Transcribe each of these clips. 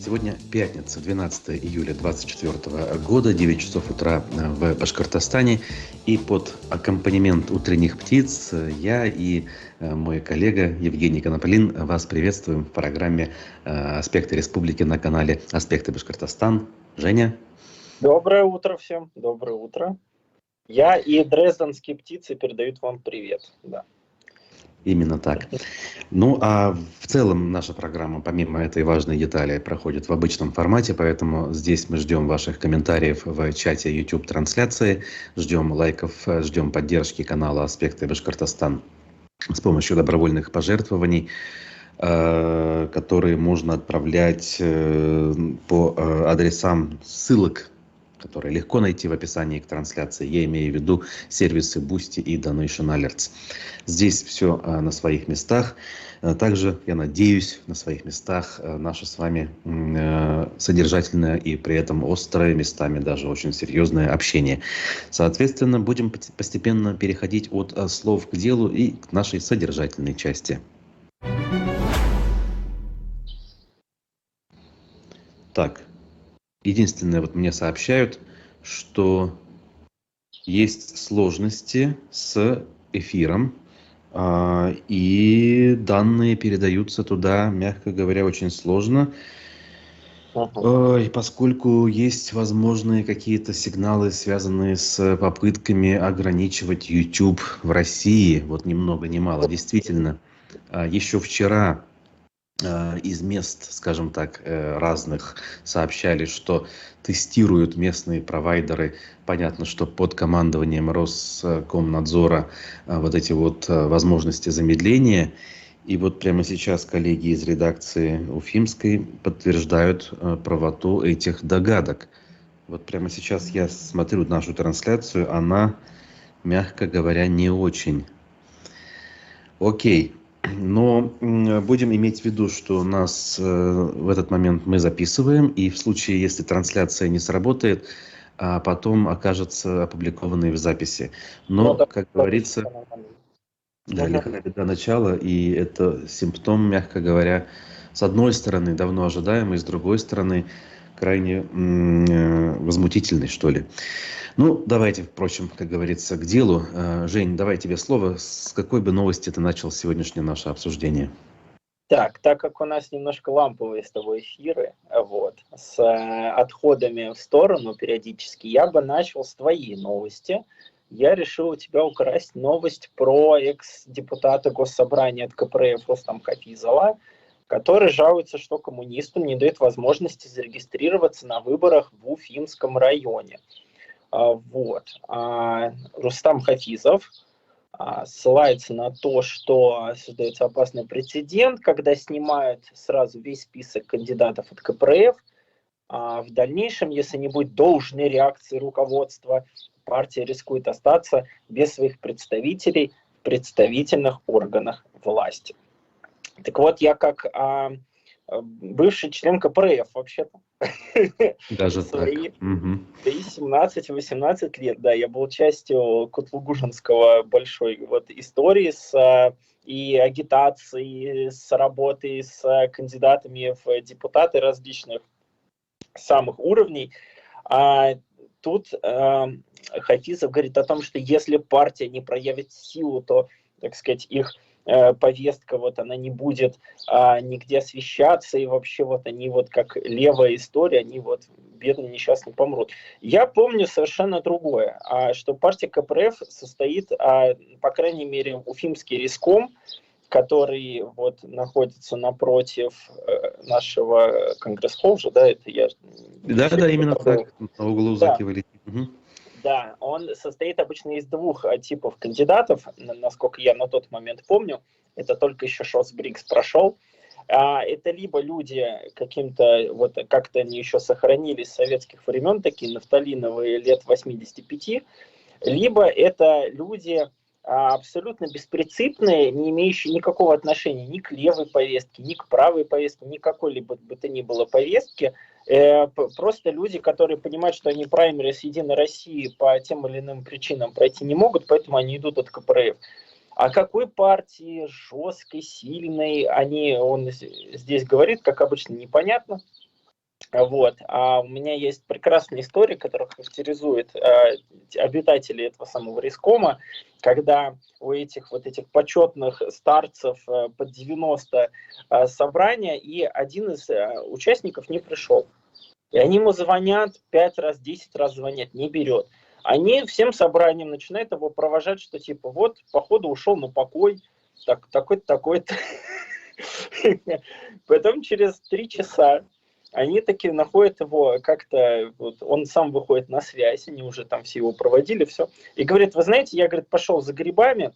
Сегодня пятница, 12 июля 2024 года, 9 часов утра в Башкортостане. И под аккомпанемент утренних птиц я и мой коллега Евгений Коноплин вас приветствуем в программе «Аспекты республики» на канале «Аспекты Башкортостан». Женя. Доброе утро всем, доброе утро. Я и дрезденские птицы передают вам привет. Да. Именно так. Ну, а в целом наша программа, помимо этой важной детали, проходит в обычном формате, поэтому здесь мы ждем ваших комментариев в чате YouTube-трансляции, ждем лайков, ждем поддержки канала «Аспекты Башкортостан» с помощью добровольных пожертвований, которые можно отправлять по адресам ссылок, которые легко найти в описании к трансляции. Я имею в виду сервисы Boosty и Donation Alerts. Здесь все на своих местах. Также, я надеюсь, на своих местах наше с вами содержательное и при этом острое, местами даже очень серьезное общение. Соответственно, будем постепенно переходить от слов к делу и к нашей содержательной части. Так. Единственное, вот мне сообщают, что есть сложности с эфиром, и данные передаются туда, мягко говоря, очень сложно, поскольку есть возможные какие-то сигналы, связанные с попытками ограничивать YouTube в России, вот ни много ни мало. Действительно, еще вчера из мест, скажем так, разных сообщали, что тестируют местные провайдеры, понятно, что под командованием Роскомнадзора, вот эти вот возможности замедления. И вот прямо сейчас коллеги из редакции Уфимской подтверждают правоту этих догадок. Вот прямо сейчас я смотрю нашу трансляцию, она, мягко говоря, не очень. Окей. Но будем иметь в виду, что нас в этот момент мы записываем, и в случае, если трансляция не сработает, а потом окажется опубликованной в записи. Но, да, как говорится, да, лихая беда начала, и это симптом, мягко говоря, с одной стороны давно ожидаемый, с другой стороны крайне возмутительный, что ли. Ну, давайте, впрочем, как говорится, к делу. Жень, давай тебе слово. С какой бы новости ты начал сегодняшнее наше обсуждение? Так как у нас немножко ламповые с тобой эфиры, вот, с отходами в сторону периодически, я бы начал с твоей новости. Я решил у тебя украсть новость про экс-депутата Госсобрания от КПРФ Рустама Хафизова, который жалуется, что коммунистам не дают возможности зарегистрироваться на выборах в Уфимском районе. Вот. Рустам Хафизов ссылается на то, что создается опасный прецедент, когда снимают сразу весь список кандидатов от КПРФ. В дальнейшем, если не будет должной реакции руководства, партия рискует остаться без своих представителей в представительных органах власти. Так вот, я как бывший член КПРФ, вообще-то. Даже так. 17-18 лет, да, я был частью Котлугужинского большой вот истории и агитации, с работой с кандидатами в депутаты различных самых уровней. Тут Хафизов говорит о том, что если партия не проявит силу, то, так сказать, их повестка, вот она не будет нигде освещаться, и вообще вот они вот как левая история, они вот бедные несчастные помрут. Я помню совершенно другое, что партия КПРФ состоит, по крайней мере, Уфимский риском, который вот находится напротив нашего Конгресс-холл же, да, это я... Да, именно так, на углу Закивали. Да, он состоит обычно из двух типов кандидатов, насколько я на тот момент помню. Это только еще Шосбрикс прошел. Это либо люди каким-то, вот как-то они еще сохранились с советских времен, такие нафталиновые лет 85, либо это люди абсолютно беспринципные, не имеющие никакого отношения ни к левой повестке, ни к правой повестке, ни к какой-либо бы то ни было повестке. Просто люди, которые понимают, что они праймерис Единой России по тем или иным причинам пройти не могут, поэтому они идут от КПРФ. О какой партии, жесткой, сильной, он здесь говорит, как обычно, непонятно. Вот. А у меня есть прекрасная история, которая характеризует обитателей этого самого рискома, когда у этих почетных старцев под 90 собрания, и один из участников не пришел. И они ему звонят 5 раз, 10 раз звонят, не берет. Они всем собранием начинают его провожать, что типа вот, походу, ушел на покой, такой-то, такой-то. Потом через 3 часа они таки находят его как-то, вот, он сам выходит на связь, они уже там все его проводили, все. И говорит, вы знаете, я, говорит, пошел за грибами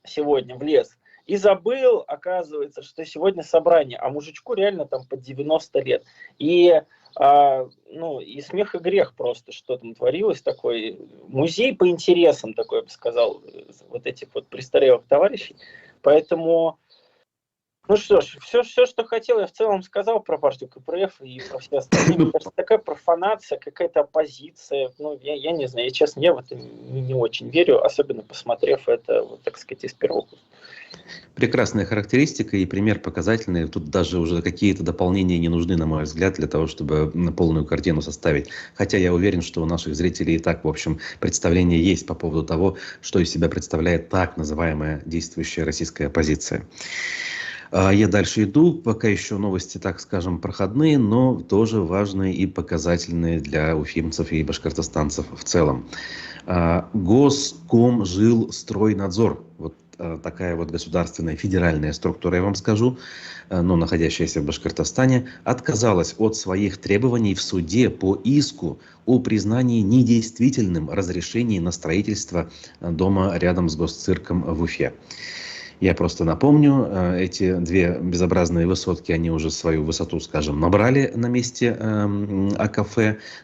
сегодня в лес и забыл, оказывается, что сегодня собрание, а мужичку реально там по 90 лет. И и смех и грех просто, что там творилось, такой музей по интересам, такой, я бы сказал, вот этих вот престарелых товарищей. Поэтому, ну что ж, все, что хотел, я в целом сказал про партию КПРФ и про все остальные. Мне кажется, такая профанация, какая-то оппозиция. Ну, я не знаю, честно, я в это не очень верю, особенно посмотрев это, вот, так сказать, из первого курса. Прекрасная характеристика и пример показательный. Тут даже уже какие-то дополнения не нужны, на мой взгляд, для того, чтобы полную картину составить. Хотя я уверен, что у наших зрителей и так, в общем, представление есть по поводу того, что из себя представляет так называемая действующая российская оппозиция. Я дальше иду. Пока еще новости, так скажем, проходные, но тоже важные и показательные для уфимцев и башкортостанцев в целом. Госкомжилстройнадзор. Вот такая вот государственная федеральная структура, я вам скажу, но находящаяся в Башкортостане, отказалась от своих требований в суде по иску о признании недействительным разрешений на строительство дома рядом с госцирком в Уфе. Я просто напомню, эти две безобразные высотки, они уже свою высоту, скажем, набрали на месте АКФ,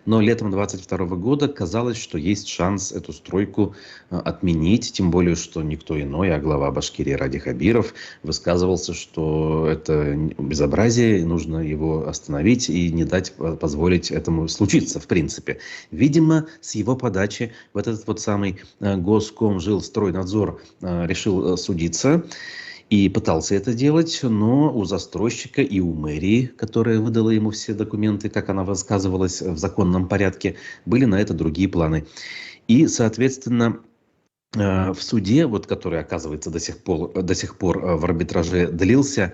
но летом 2022 года казалось, что есть шанс эту стройку отменить, тем более, что никто иной, а глава Башкирии Ради Хабиров высказывался, что это безобразие, нужно его остановить и не дать позволить этому случиться, в принципе. Видимо, с его подачи вот этот вот самый Госкомжилстройнадзор решил судиться, и пытался это делать, но у застройщика и у мэрии, которая выдала ему все документы, как она высказывалась в законном порядке, были на это другие планы. И, соответственно, в суде, вот, который, оказывается, до сих пор в арбитраже длился,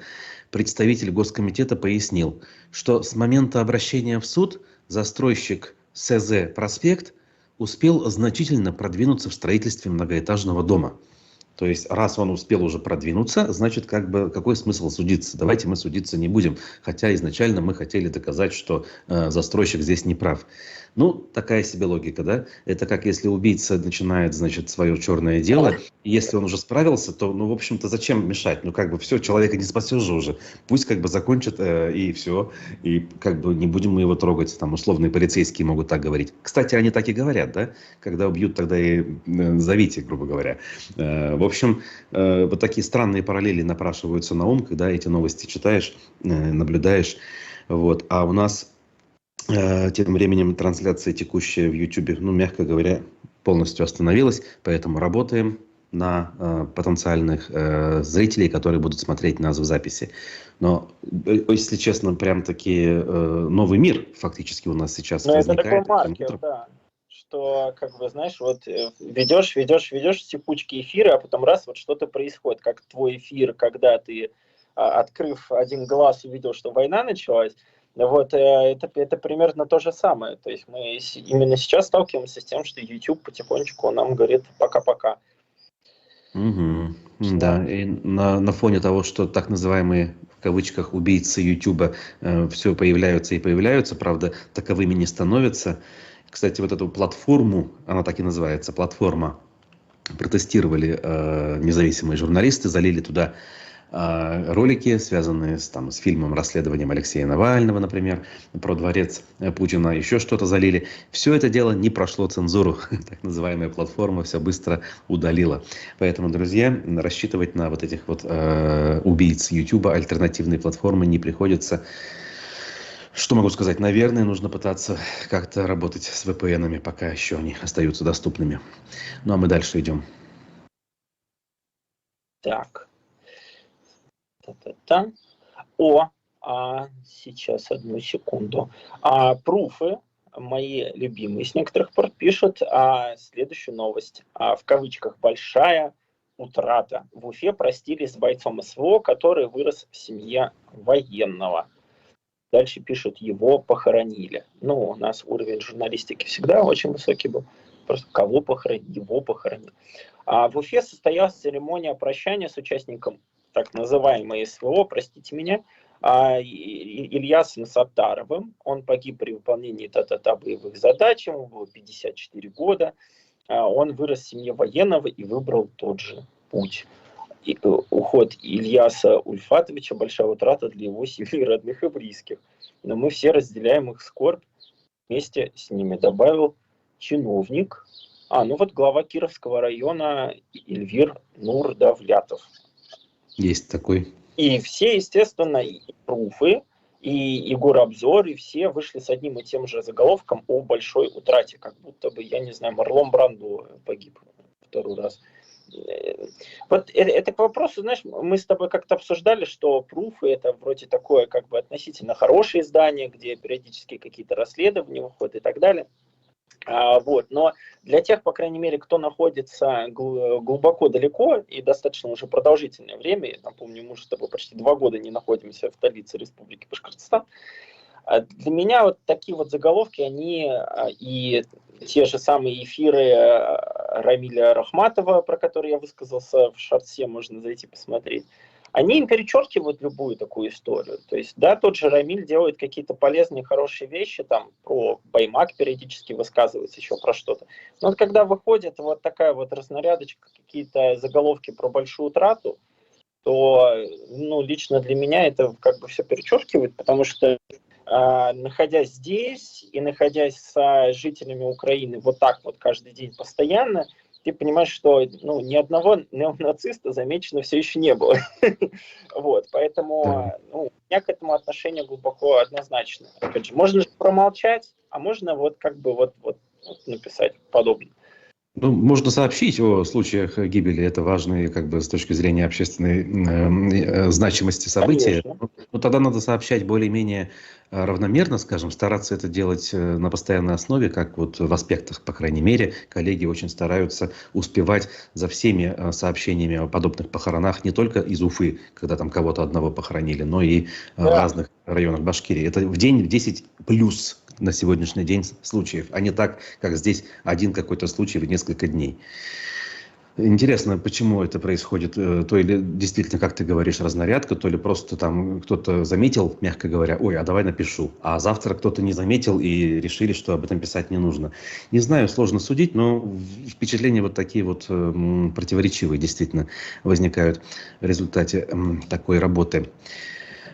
представитель Госкомитета пояснил, что с момента обращения в суд застройщик СЗ «Проспект» успел значительно продвинуться в строительстве многоэтажного дома. То есть, раз он успел уже продвинуться, значит, какой смысл судиться? Давайте мы судиться не будем. Хотя изначально мы хотели доказать, что застройщик здесь не прав. Ну, такая себе логика, да? Это как если убийца начинает, значит, свое черное дело. И если он уже справился, то, ну, в общем-то, зачем мешать? Ну, все, человека не спасешь же уже. Пусть закончит и все. И не будем мы его трогать. Там условные полицейские могут так говорить. Кстати, они так и говорят, да? Когда убьют, тогда и зовите, грубо говоря. В общем, вот такие странные параллели напрашиваются на ум, когда эти новости читаешь, наблюдаешь. Вот. А у нас тем временем трансляция текущая в YouTube, ну, мягко говоря, полностью остановилась. Поэтому работаем на потенциальных зрителей, которые будут смотреть нас в записи. Но, если честно, прям-таки новый мир фактически у нас сейчас возникает. Это такой маркер, да. Что, знаешь, вот ведешь текучки эфира, а потом раз, вот что-то происходит, как твой эфир, когда ты, открыв один глаз, увидел, что война началась. Вот, это примерно то же самое. То есть мы именно сейчас сталкиваемся с тем, что YouTube потихонечку нам говорит пока-пока. Угу. Да, и на фоне того, что так называемые, в кавычках, убийцы YouTube все появляются и появляются, правда, таковыми не становятся. Кстати, вот эту платформу, она так и называется, платформа, протестировали независимые журналисты, залили туда ролики, связанные с фильмом, расследованием Алексея Навального, например, про дворец Путина, еще что-то залили. Все это дело не прошло цензуру. Так называемая платформа все быстро удалила. Поэтому, друзья, рассчитывать на вот этих вот убийц Ютуба, альтернативной платформы не приходится. Что могу сказать? Наверное, нужно пытаться как-то работать с VPN-ами, пока еще они остаются доступными. Ну, а мы дальше идем. Так. Та-та-та. О, Сейчас, одну секунду. Пруфы, мои любимые, с некоторых пор пишут следующую новость. В кавычках «большая утрата». В Уфе простились с бойцом СВО, который вырос в семье военного. Дальше пишут, его похоронили. Ну, у нас уровень журналистики всегда очень высокий был. Просто кого похоронили, его похоронили. В Уфе состоялась церемония прощания с участником так называемой СВО, простите меня, Ильясом Саттаровым. Он погиб при выполнении боевых задач, ему было 54 года. Он вырос в семье военного и выбрал тот же путь. Уход Ильяса Ульфатовича – большая утрата для его семьи, родных и близких. Но мы все разделяем их скорбь вместе с ними, добавил чиновник. Глава Кировского района Эльвир Нурдавлятов. Есть такой. И все, естественно, и Пруфы, и Егор Обзор, и все вышли с одним и тем же заголовком о большой утрате. Как будто бы, я не знаю, Марлон Брандо погиб второй раз. Вот это к вопросу, знаешь, мы с тобой как-то обсуждали, что Пруфы это вроде такое как бы относительно хорошее издание, где периодически какие-то расследования выходят и так далее. Но для тех, по крайней мере, кто находится глубоко далеко и достаточно уже продолжительное время, я напомню, мы уже с тобой почти 2 года не находимся в столице Республики Башкортостан, для меня вот такие вот заголовки, они и те же самые эфиры Рамиля Рахматова, про которые я высказался в шорте, можно зайти посмотреть, они им перечеркивают любую такую историю. То есть, да, тот же Рамиль делает какие-то полезные, хорошие вещи, там, про Баймак периодически высказывается, еще про что-то. Но вот когда выходит вот такая вот разнарядочка, какие-то заголовки про большую утрату, то, лично для меня это как бы все перечеркивает, потому что находясь здесь и находясь с жителями Украины вот так вот каждый день постоянно, ты понимаешь, что ни одного неонациста замечено все еще не было. Вот, поэтому у меня к этому отношение глубоко однозначно. Опять же, можно промолчать, а можно вот написать подобное. Можно сообщить о случаях гибели, это важные, как бы, с точки зрения общественной значимости события. Но тогда надо сообщать более-менее равномерно, скажем, стараться это делать на постоянной основе, как вот в аспектах, по крайней мере, коллеги очень стараются успевать за всеми сообщениями о подобных похоронах, не только из Уфы, когда там кого-то одного похоронили, но и в разных районах Башкирии. Это в день в 10 плюс на сегодняшний день случаев, а не так, как здесь один какой-то случай в несколько дней. Интересно, почему это происходит? То ли действительно, как ты говоришь, разнарядка, то ли просто там кто-то заметил, мягко говоря, ой, а давай напишу. А завтра кто-то не заметил и решили, что об этом писать не нужно. Не знаю, сложно судить, но впечатления вот такие вот противоречивые действительно возникают в результате такой работы.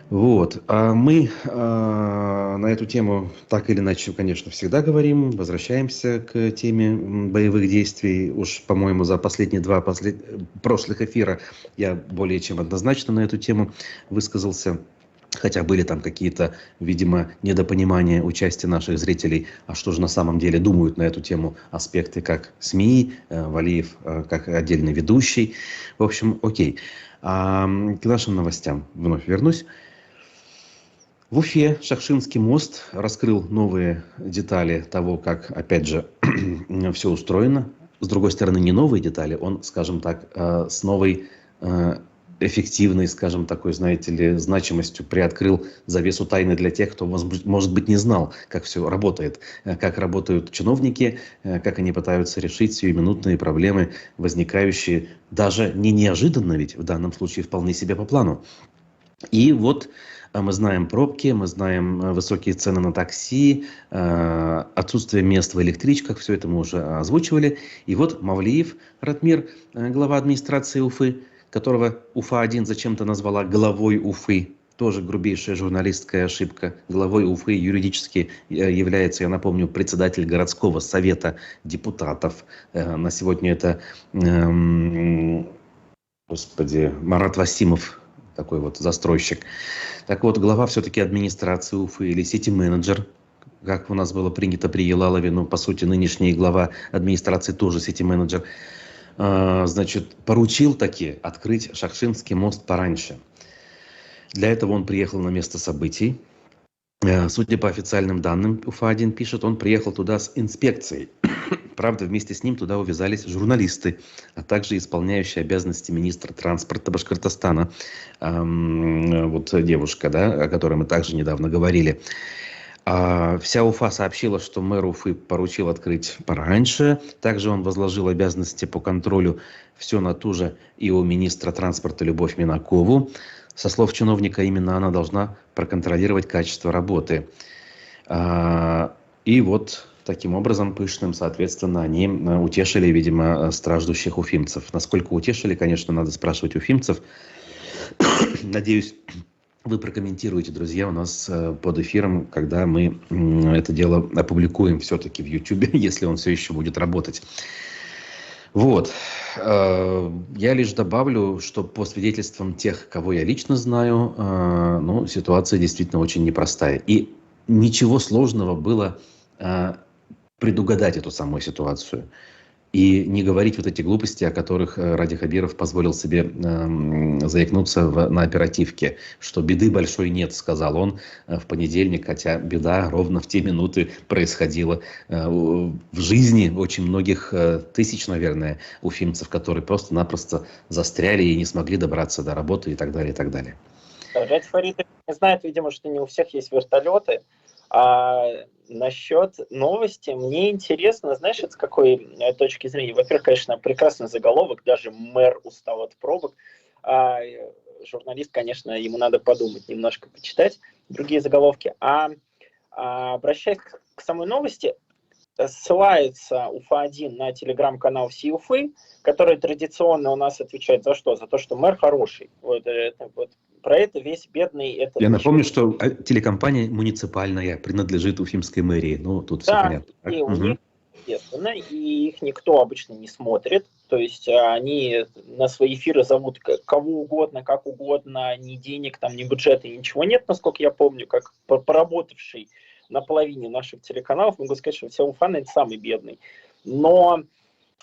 Вот. А мы на эту тему так или иначе, конечно, всегда говорим, возвращаемся к теме боевых действий. Уж, по-моему, за последние 2 прошлых эфира я более чем однозначно на эту тему высказался. Хотя были там какие-то, видимо, недопонимания участия наших зрителей, а что же на самом деле думают на эту тему аспекты, как СМИ, Валиев как отдельный ведущий. В общем, окей. К нашим новостям вновь вернусь. В Уфе Шахшинский мост раскрыл новые детали того, как, опять же, все устроено. С другой стороны, не новые детали, он, скажем так, с новой эффективной, скажем, такой, знаете ли, значимостью приоткрыл завесу тайны для тех, кто, может быть, не знал, как все работает, как работают чиновники, как они пытаются решить сиюминутные проблемы, возникающие даже не неожиданно, ведь в данном случае вполне себе по плану. И вот мы знаем пробки, мы знаем высокие цены на такси, отсутствие мест в электричках, все это мы уже озвучивали. И вот Мавлиев Ратмир, глава администрации Уфы, которого Уфа-1 зачем-то назвала главой Уфы, тоже грубейшая журналистская ошибка. Главой Уфы юридически является, я напомню, председатель городского совета депутатов. На сегодня это, Марат Васимов, такой вот застройщик. Так вот, глава все-таки администрации Уфы или сити-менеджер, как у нас было принято при Елалове, но по сути нынешний глава администрации тоже сити-менеджер, значит, поручил таки открыть Шахшинский мост пораньше. Для этого он приехал на место событий. Судя по официальным данным, УФА-1 пишет, он приехал туда с инспекцией. Правда, вместе с ним туда увязались журналисты, а также исполняющая обязанности министра транспорта Башкортостана, вот девушка, да, о которой мы также недавно говорили. Вся Уфа сообщила, что мэр Уфы поручил открыть пораньше. Также он возложил обязанности по контролю все на ту же ИО министра транспорта Любовь Минакову. Со слов чиновника, именно она должна проконтролировать качество работы. И вот таким образом, пышным, соответственно, они утешили, видимо, страждущих уфимцев. Насколько утешили, конечно, надо спрашивать уфимцев. Надеюсь, вы прокомментируете, друзья, у нас под эфиром, когда мы это дело опубликуем все-таки в YouTube, если он все еще будет работать. Вот. Я лишь добавлю, что по свидетельствам тех, кого я лично знаю, ну, ситуация действительно очень непростая. И ничего сложного было предугадать эту самую ситуацию. И не говорить вот эти глупости, о которых Ради Хабиров позволил себе заикнуться на оперативке, что беды большой нет, сказал он в понедельник, хотя беда ровно в те минуты происходила в жизни очень многих тысяч, наверное, уфимцев, которые просто-напросто застряли и не смогли добраться до работы и так далее, и так далее. Ради Фаритов не знает, видимо, что не у всех есть вертолеты. А насчет новости, мне интересно, знаешь, с какой точки зрения? Во-первых, конечно, прекрасный заголовок, даже мэр устал от пробок. Журналист, конечно, ему надо подумать, немножко почитать другие заголовки. Обращаясь к самой новости, ссылается УФА-1 на телеграм-канал всей Уфы, который традиционно у нас отвечает за что? За то, что мэр хороший. Вот про это весь бедный... Я напомню, что телекомпания муниципальная, принадлежит Уфимской мэрии. Ну, тут все понятно. И у них, естественно, и их никто обычно не смотрит. То есть они на свои эфиры зовут кого угодно, как угодно, ни денег, там, ни бюджета, ничего нет, насколько я помню, как поработавший на половине наших телеканалов, могу сказать, что вся Уфа, наверное, самый бедный. Но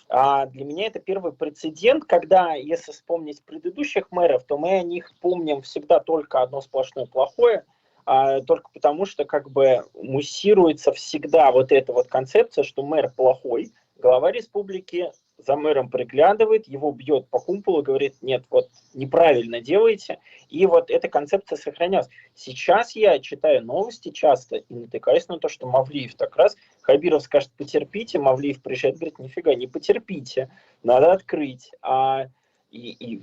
для меня это первый прецедент, когда, если вспомнить предыдущих мэров, то мы о них помним всегда только одно сплошное плохое, только потому что как бы муссируется всегда вот эта вот концепция, что мэр плохой, глава республики за мэром приглядывает, его бьет по кумполу, говорит, нет, вот неправильно делаете, и вот эта концепция сохранялась. Сейчас я читаю новости часто и натыкаюсь на то, что Мавлиев так раз, Хабиров скажет, потерпите, Мавлиев приезжает, говорит, нифига, не потерпите, надо открыть. И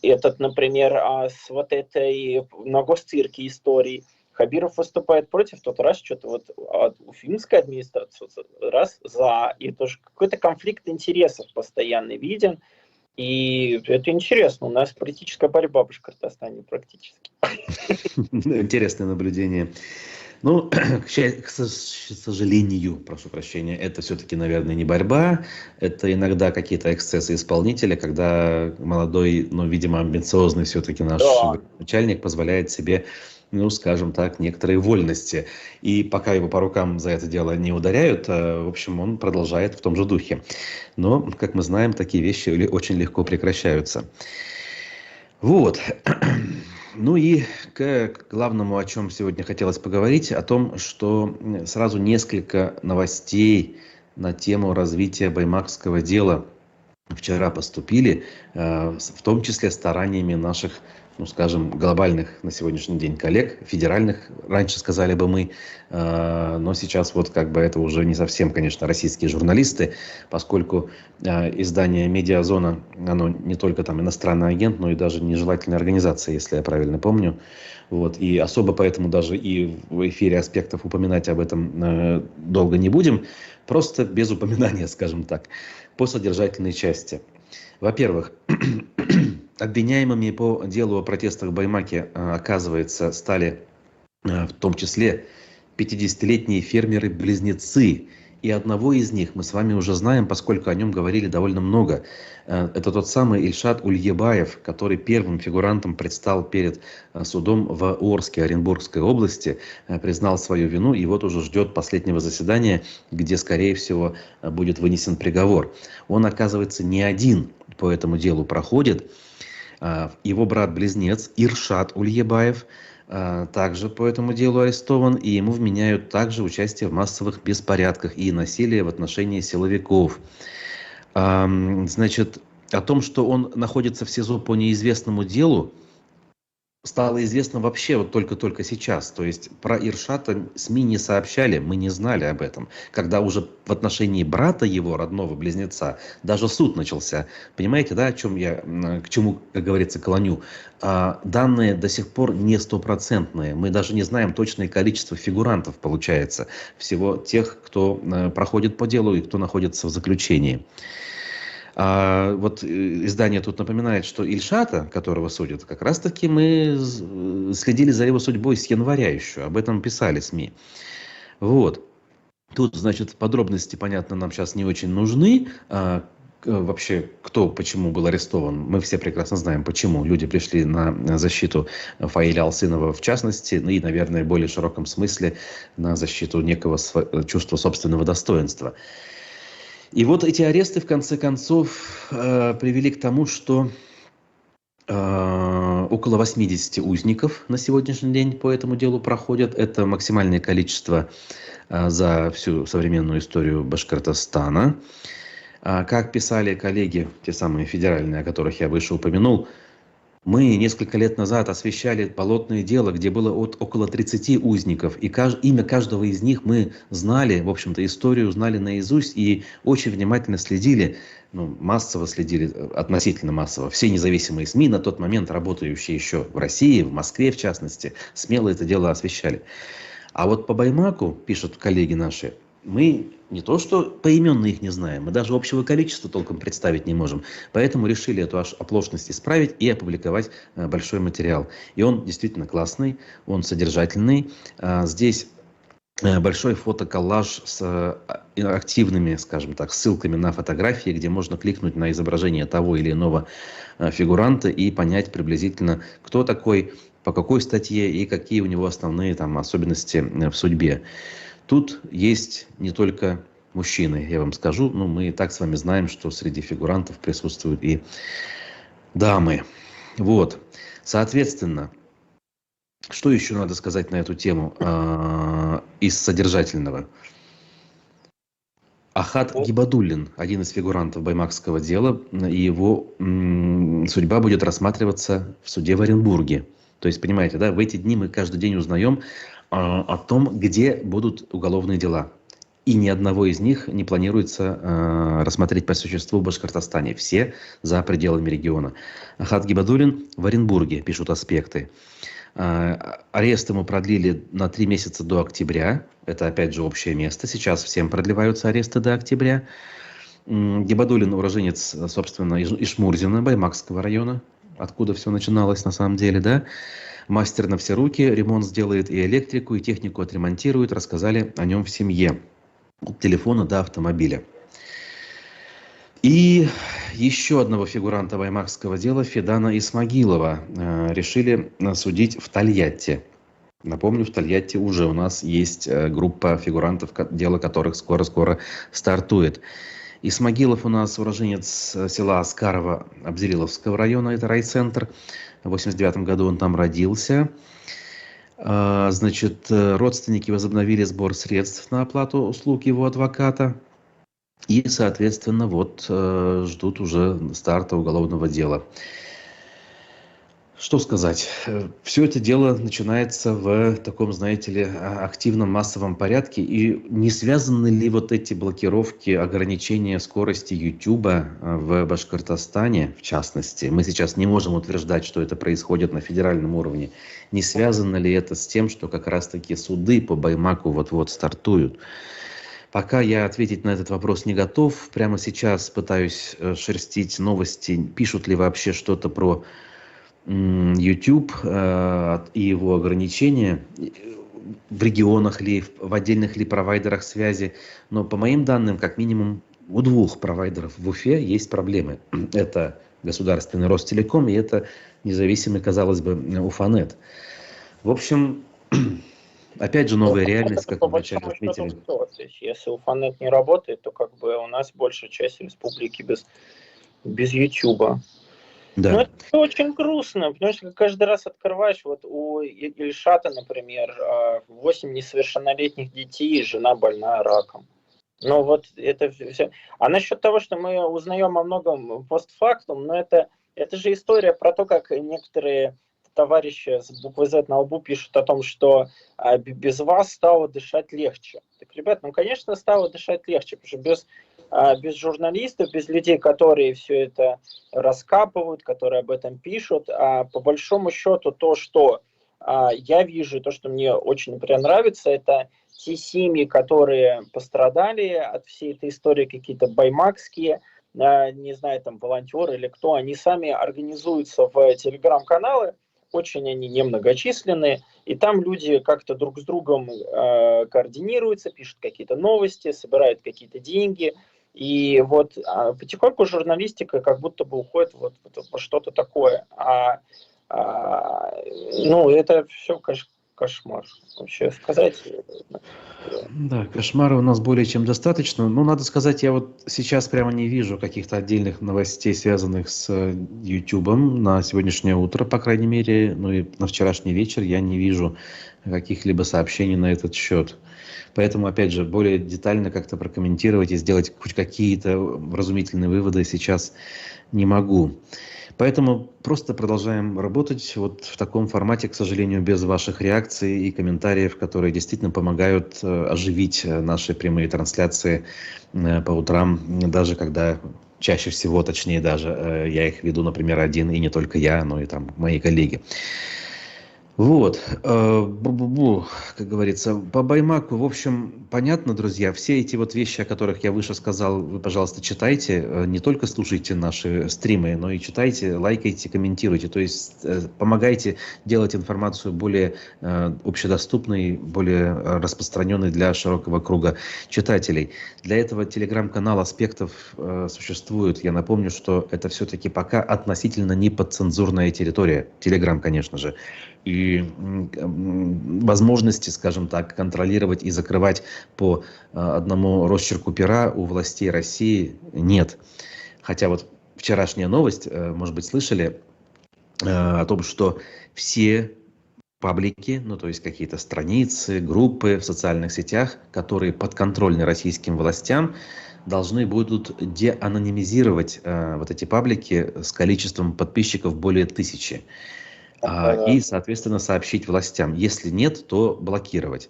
этот, например, с вот этой на госцирке истории, Хабиров выступает против, тот раз что-то вот уфимская администрация раз за, и тоже какой-то конфликт интересов постоянно виден, и это интересно, у нас политическая борьба в Башкортостане практически. Интересное наблюдение. Ну, к сожалению, прошу прощения, это все-таки, наверное, не борьба, это иногда какие-то эксцессы исполнителя, когда молодой, но, видимо, амбициозный все-таки наш начальник позволяет себе, ну, скажем так, некоторые вольности. И пока его по рукам за это дело не ударяют, в общем, он продолжает в том же духе. Но, как мы знаем, такие вещи очень легко прекращаются. Вот. Ну и к главному, о чем сегодня хотелось поговорить, о том, что сразу несколько новостей на тему развития баймакского дела вчера поступили, в том числе стараниями наших, ну скажем, глобальных на сегодняшний день коллег, федеральных, раньше сказали бы мы, но сейчас вот как бы это уже не совсем, конечно, российские журналисты, поскольку издание «Медиазона», оно не только там иностранный агент, но и даже нежелательная организация, если я правильно помню. Вот. И особо поэтому даже и в эфире «Аспектов» упоминать об этом долго не будем, просто без упоминания, скажем так, по содержательной части. Во-первых, обвиняемыми по делу о протестах в Баймаке, оказывается, стали в том числе 50-летние фермеры-близнецы. И одного из них мы с вами уже знаем, поскольку о нем говорили довольно много. Это тот самый Ильшат Ульебаев, который первым фигурантом предстал перед судом в Орске, Оренбургской области, признал свою вину и вот уже ждет последнего заседания, где, скорее всего, будет вынесен приговор. Он, оказывается, не один по этому делу проходит. Его брат-близнец Иршат Ульебаев также по этому делу арестован, и ему вменяют также участие в массовых беспорядках и насилие в отношении силовиков. Значит, о том, что он находится в СИЗО по неизвестному делу, стало известно вообще вот только-только сейчас. То есть про Иршата СМИ не сообщали, мы не знали об этом. Когда уже в отношении брата его, родного близнеца, даже суд начался. Понимаете, да, о чем я, к чему, как говорится, клоню? Данные до сих пор не стопроцентные. Мы даже не знаем точное количество фигурантов, получается, всего тех, кто проходит по делу и кто находится в заключении. Вот издание тут напоминает, что Ильшата, которого судят, как раз-таки мы следили за его судьбой с января еще. Об этом писали СМИ. Вот. Тут, значит, подробности, понятно, нам сейчас не очень нужны. Вообще, кто, почему был арестован, мы все прекрасно знаем, почему. Люди пришли на защиту Фаиля Алсынова в частности, ну и, наверное, в более широком смысле на защиту некого чувства собственного достоинства. И вот эти аресты, в конце концов, привели к тому, что около 80 узников на сегодняшний день по этому делу проходят. Это максимальное количество за всю современную историю Башкортостана. Как писали коллеги, те самые федеральные, о которых я выше упомянул, мы несколько лет назад освещали болотное дело, где было около 30 узников, и имя каждого из них мы знали, в общем-то, историю знали наизусть и очень внимательно следили, массово следили, относительно массово. Все независимые СМИ, на тот момент работающие еще в России, в Москве в частности, смело это дело освещали. А вот по Баймаку, пишут коллеги наши, мы не то что поименно их не знаем, мы даже общего количества толком представить не можем. Поэтому решили эту оплошность исправить и опубликовать большой материал. И он действительно классный, он содержательный. Здесь большой фотоколлаж с активными, скажем так, ссылками на фотографии, где можно кликнуть на изображение того или иного фигуранта и понять приблизительно, кто такой, по какой статье и какие у него основные там особенности в судьбе. Тут есть не только мужчины, я вам скажу, мы и так с вами знаем, что среди фигурантов присутствуют и дамы. Вот, соответственно, что еще надо сказать на эту тему из содержательного? Ахат Гибадуллин, один из фигурантов баймакского дела, и его судьба будет рассматриваться в суде в Оренбурге. То есть, понимаете, да, в эти дни мы каждый день узнаем о том, где будут уголовные дела. И ни одного из них не планируется рассмотреть по существу в Башкортостане. Все за пределами региона. Ахат Гибадуллин в Оренбурге, пишут «Аспекты». Арест ему продлили на 3 месяца до октября. Это, опять же, общее место. Сейчас всем продлеваются аресты до октября. Гибадуллин уроженец, собственно, Ишмурзина, Баймакского района, откуда все начиналось на самом деле, да. Мастер на все руки, ремонт сделает и электрику, и технику отремонтирует, рассказали о нем в семье. От телефона до автомобиля. И еще одного фигуранта баймакского дела, Федана Исмагилова, решили судить в Тольятти. Напомню, в Тольятти уже у нас есть группа фигурантов, дело которых скоро-скоро стартует. Исмагилов у нас уроженец села Аскарова Абзелиловского района, это райцентр. В 1989 году он там родился. Значит, родственники возобновили сбор средств на оплату услуг его адвоката. И, соответственно, ждут уже старта уголовного дела. Что сказать? Все это дело начинается в таком, знаете ли, активном массовом порядке. И не связаны ли вот эти блокировки, ограничения скорости Ютуба в Башкортостане, в частности? Мы сейчас не можем утверждать, что это происходит на федеральном уровне. Не связано ли это с тем, что как раз-таки суды по Баймаку вот-вот стартуют? Пока я ответить на этот вопрос не готов. Прямо сейчас пытаюсь шерстить новости. Пишут ли вообще что-то про YouTube и его ограничения, в регионах ли, в отдельных ли провайдерах связи. Но по моим данным, как минимум у 2 провайдеров в Уфе есть проблемы. Это государственный Ростелеком и это независимый, казалось бы, Уфанет. В общем, опять же новая реальность, как мы вначале отметили. Если Уфанет не работает, то как бы у нас большая часть республики без YouTube. Ну, Да. это очень грустно, потому что каждый раз открываешь, вот у Ильшата, например, 8 несовершеннолетних детей, и жена больная раком. Ну вот это все. А насчет того, что мы узнаем о многом постфактум, но это же история про то, как некоторые товарищи с буквой Z на лбу пишут о том, что без вас стало дышать легче. Так, ребят, ну, конечно, стало дышать легче, потому что без журналистов, без людей, которые все это раскапывают, которые об этом пишут, по большому счету то, что я вижу, то, что мне очень, например, нравится, это те семьи, которые пострадали от всей этой истории, какие-то баймакские, не знаю, там, волонтеры или кто, они сами организуются в телеграм-каналы, очень они немногочисленные, и там люди как-то друг с другом координируются, пишут какие-то новости, собирают какие-то деньги, и вот потихоньку журналистика как будто бы уходит вот во что-то такое. Ну, это все, конечно, кошмар. Вообще сказать. Да, кошмара у нас более чем достаточно. Ну, надо сказать, я вот сейчас прямо не вижу каких-то отдельных новостей, связанных с Ютубом на сегодняшнее утро, по крайней мере, ну и на вчерашний вечер я не вижу каких-либо сообщений на этот счет. Поэтому, опять же, более детально как-то прокомментировать и сделать хоть какие-то вразумительные выводы сейчас не могу. Поэтому просто продолжаем работать вот в таком формате, к сожалению, без ваших реакций и комментариев, которые действительно помогают оживить наши прямые трансляции по утрам, даже когда чаще всего, точнее даже, я их веду, например, один, и не только я, но и там мои коллеги. Вот, как говорится, по Баймаку, в общем, понятно, друзья, все эти вот вещи, о которых я выше сказал, вы, пожалуйста, читайте, не только слушайте наши стримы, но и читайте, лайкайте, комментируйте, то есть помогайте делать информацию более общедоступной, более распространенной для широкого круга читателей. Для этого телеграм-канал «Аспектов» существует. Я напомню, что это все-таки пока относительно неподцензурная территория, телеграм, конечно же. И возможности, скажем так, контролировать и закрывать по одному росчерку пера у властей России нет. Хотя вот вчерашняя новость, может быть, слышали о том, что все паблики, ну то есть какие-то страницы, группы в социальных сетях, которые подконтрольны российским властям, должны будут деанонимизировать вот эти паблики с количеством подписчиков более 1000. И, соответственно, сообщить властям. Если нет, то блокировать.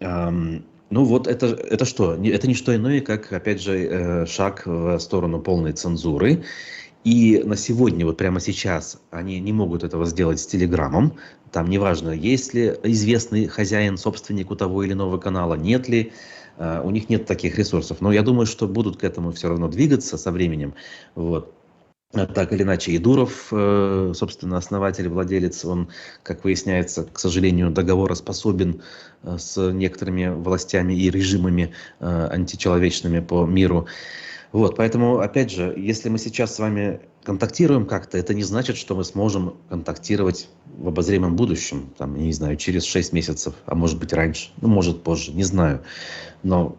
Ну вот это что? Это не что иное, как, опять же, шаг в сторону полной цензуры. И на сегодня, вот прямо сейчас, они не могут этого сделать с Телеграмом. Там неважно, есть ли известный хозяин, собственник у того или иного канала, нет ли. У них нет таких ресурсов. Но я думаю, что будут к этому все равно двигаться со временем. Вот. Так или иначе, и Дуров, собственно, основатель, владелец, он, как выясняется, к сожалению, договороспособен с некоторыми властями и режимами античеловечными по миру. Вот, поэтому, опять же, если мы сейчас с вами контактируем как-то, это не значит, что мы сможем контактировать в обозримом будущем, там, я не знаю, через 6 месяцев, а может быть раньше, ну, может позже, не знаю. Но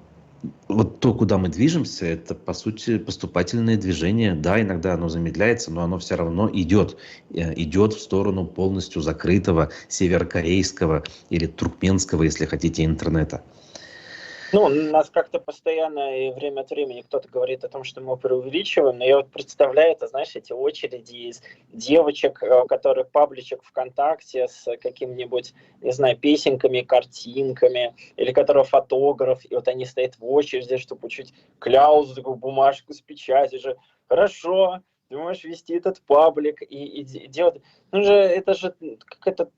вот то, куда мы движемся, это, по сути, поступательное движение. Да, иногда оно замедляется, но оно все равно идет. Идет в сторону полностью закрытого северокорейского или туркменского, если хотите, интернета. Ну, нас как-то постоянно и время от времени кто-то говорит о том, что мы преувеличиваем, но я вот представляю, это, знаешь, эти очереди из девочек, у которых пабличек ВКонтакте с какими-нибудь, не знаю, песенками, картинками, или которого фотограф, и вот они стоят в очереди, чтобы получить кляузу, такую бумажку с печатью же. Хорошо, ты можешь вести этот паблик и делать. Ну же, это же какая-то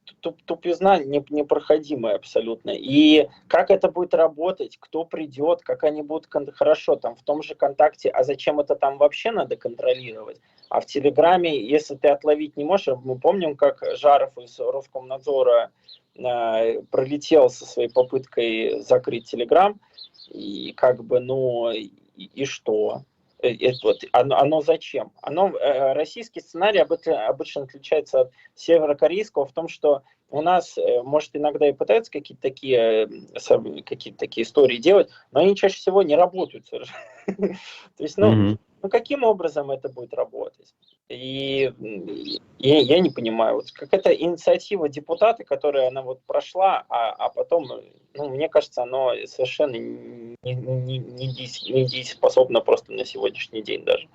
тупизна непроходимая абсолютно. И как это будет работать, кто придет, как они будут хорошо там в том же ВКонтакте, а зачем это там вообще надо контролировать? А в Телеграме, если ты отловить не можешь, мы помним, как Жаров из Роскомнадзора пролетел со своей попыткой закрыть Телеграм, и как бы, ну, и что? Вот, оно зачем? Российский сценарий обычно отличается от северокорейского в том, что у нас, может, иногда и пытаются какие-то такие истории делать, но они чаще всего не работают. То есть, ну каким образом это будет работать? И я не понимаю, вот какая-то инициатива депутата, которая она вот прошла, а потом, ну, мне кажется, оно совершенно не дееспособно просто на сегодняшний день даже.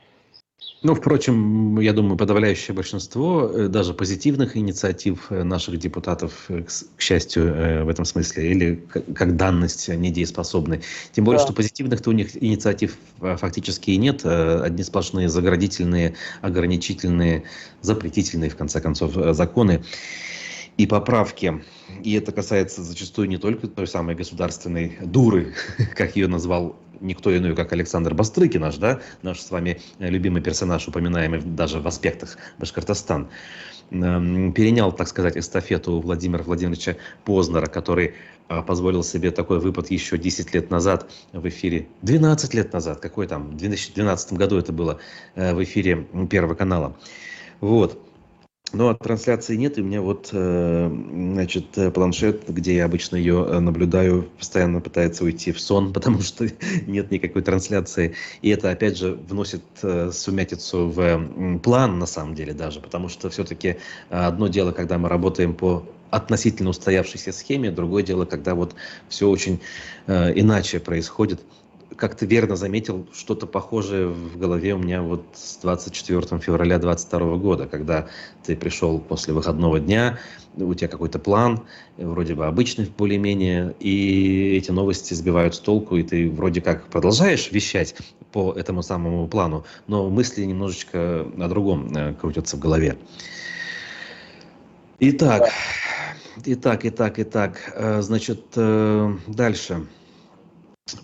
Ну, впрочем, я думаю, подавляющее большинство даже позитивных инициатив наших депутатов, к счастью, в этом смысле, или как данность недееспособны. Тем более, Да. что позитивных-то у них инициатив фактически и нет. Одни сплошные заградительные, ограничительные, запретительные, в конце концов, законы и поправки. И это касается зачастую не только той самой государственной дуры, как ее назвал никто иной, как Александр Бастрыкин, наш с вами любимый персонаж, упоминаемый даже в аспектах Башкортостан. Перенял, так сказать, эстафету Владимира Владимировича Познера, который позволил себе такой выпад еще 10 лет назад в эфире, 12 лет назад, какой там, в 2012 году это было в эфире Первого канала. Вот. Но трансляции нет, и у меня вот, значит, планшет, где я обычно ее наблюдаю, постоянно пытается уйти в сон, потому что нет никакой трансляции. И это, опять же, вносит сумятицу в план, на самом деле, даже, потому что все-таки одно дело, когда мы работаем по относительно устоявшейся схеме, другое дело, когда вот все очень иначе происходит. Как ты верно заметил, что-то похожее в голове у меня вот с 24 февраля 2022 года, когда ты пришел после выходного дня, у тебя какой-то план, вроде бы обычный более-менее, и эти новости сбивают с толку, и ты вроде как продолжаешь вещать по этому самому плану, но мысли немножечко о другом крутятся в голове. Итак, значит, дальше.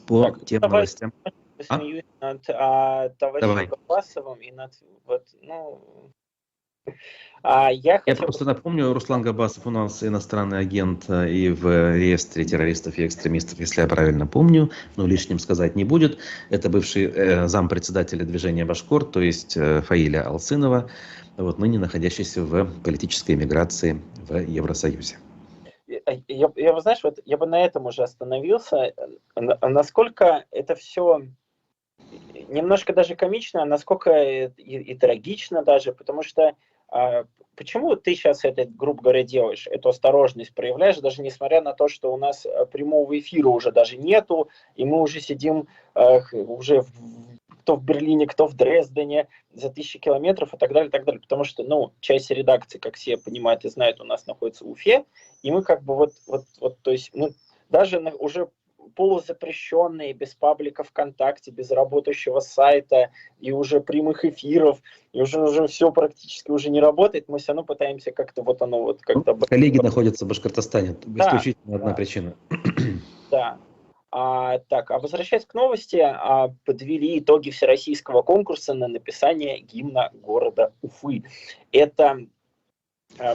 По Так, тем давай новостям. посмеюсь над товарищем Давай. Габасовым и над вот, ну, я Я хотел просто напомню, Руслан Габасов у нас иностранный агент и в реестре террористов и экстремистов, если я правильно помню, но лишним сказать не будет. Это бывший зампредседателя движения «Башкор», то есть Фаиля Алсынова, вот, ныне находящийся в политической эмиграции в Евросоюзе. вы знаешь, вот я бы на этом уже остановился. Насколько это все немножко даже комично, а насколько и трагично даже, потому что почему ты сейчас это, грубо говоря, делаешь, эту осторожность проявляешь, даже несмотря на то, что у нас прямого эфира уже даже нету, и мы уже сидим уже кто в Берлине, кто в Дрездене, за 1000 километров и так далее, потому что, ну, часть редакции, как все понимают и знают, у нас находится в Уфе, и мы как бы то есть мы даже уже полузапрещенные, без паблика ВКонтакте, без работающего сайта и уже прямых эфиров, и уже все практически уже не работает, мы все равно пытаемся как-то вот оно вот как-то... Коллеги находятся в Башкортостане. Да, Исключительно одна причина. да. Так, возвращаясь к новости, подвели итоги всероссийского конкурса на написание гимна города Уфы. Это,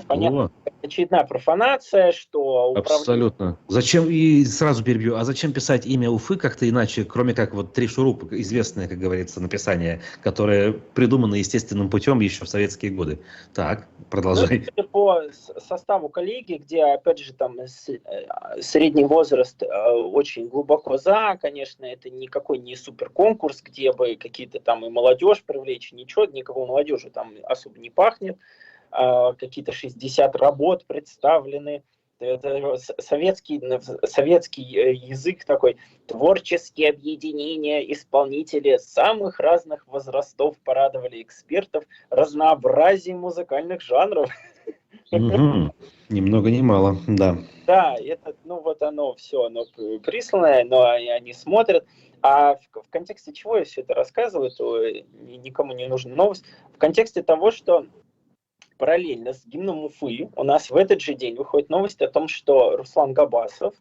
понятно, очередная профанация, что Абсолютно. Зачем, и сразу перебью, а зачем писать имя Уфы как-то иначе, кроме как вот три шурупа, известное, как говорится, написание, которое придумано естественным путем еще в советские годы. Так, продолжай. Ну, по составу коллегии, где, опять же, там средний возраст очень глубоко за, конечно, это никакой не суперконкурс, где бы какие-то там и молодежь привлечь, ничего, никакой молодежи там особо не пахнет, какие-то 60 работ представлены. Это советский язык такой, творческие объединения, исполнители самых разных возрастов порадовали экспертов разнообразием музыкальных жанров. Угу. Ни много ни мало, да. Да, это, ну вот оно все, оно присланное, но они смотрят. А в контексте чего я все это рассказываю, то никому не нужна новость. В контексте того, что параллельно с гимном Уфы у нас в этот же день выходит новость о том, что Руслан Габасов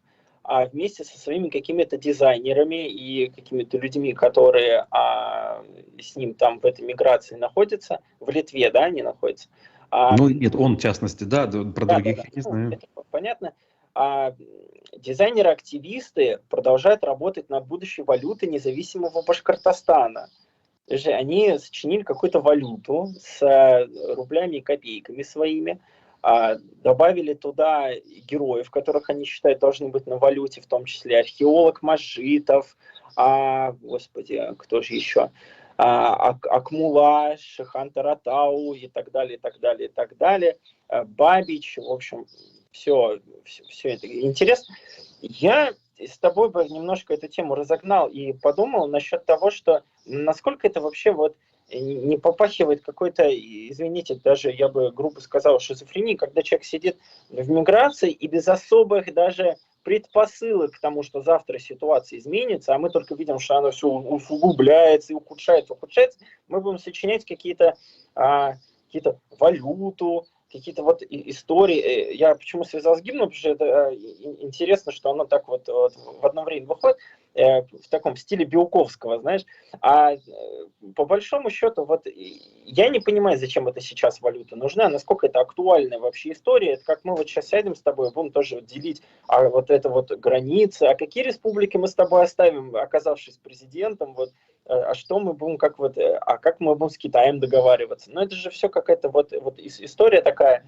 вместе со своими какими-то дизайнерами и какими-то людьми, которые с ним там в этой миграции находятся, в Литве, да, они находятся. Ну нет, он в частности, да, про других я не знаю. Это понятно. Дизайнеры-активисты продолжают работать над будущей валютой независимого Башкортостана. Они сочинили какую-то валюту с рублями и копейками своими, добавили туда героев, которых они считают должны быть на валюте, в том числе археолог Мажитов, господи, кто же еще? Акмула, Шихан Таратау и так далее, и так далее, и так далее, Бабич, в общем, все это интересно. Я с тобой бы немножко эту тему разогнал и подумал насчет того, что насколько это вообще вот не попахивает какой-то, извините, даже я бы грубо сказал, шизофренией, когда человек сидит в миграции и без особых даже предпосылок к тому, что завтра ситуация изменится, а мы только видим, что она все усугубляется и ухудшается, мы будем сочинять какие-то валюту, какие-то вот истории. Я почему связал с гимном, потому что это интересно, что оно так вот в одно время выходит в таком стиле Биуковского, знаешь. По большому счету, вот я не понимаю, зачем это сейчас валюта нужна, насколько это актуальная вообще история. Это как мы вот сейчас сядем с тобой, будем тоже делить вот это вот границы, а какие республики мы с тобой оставим, оказавшись президентом, вот, что мы будем, как мы будем с Китаем договариваться. Но это же все какая-то вот история такая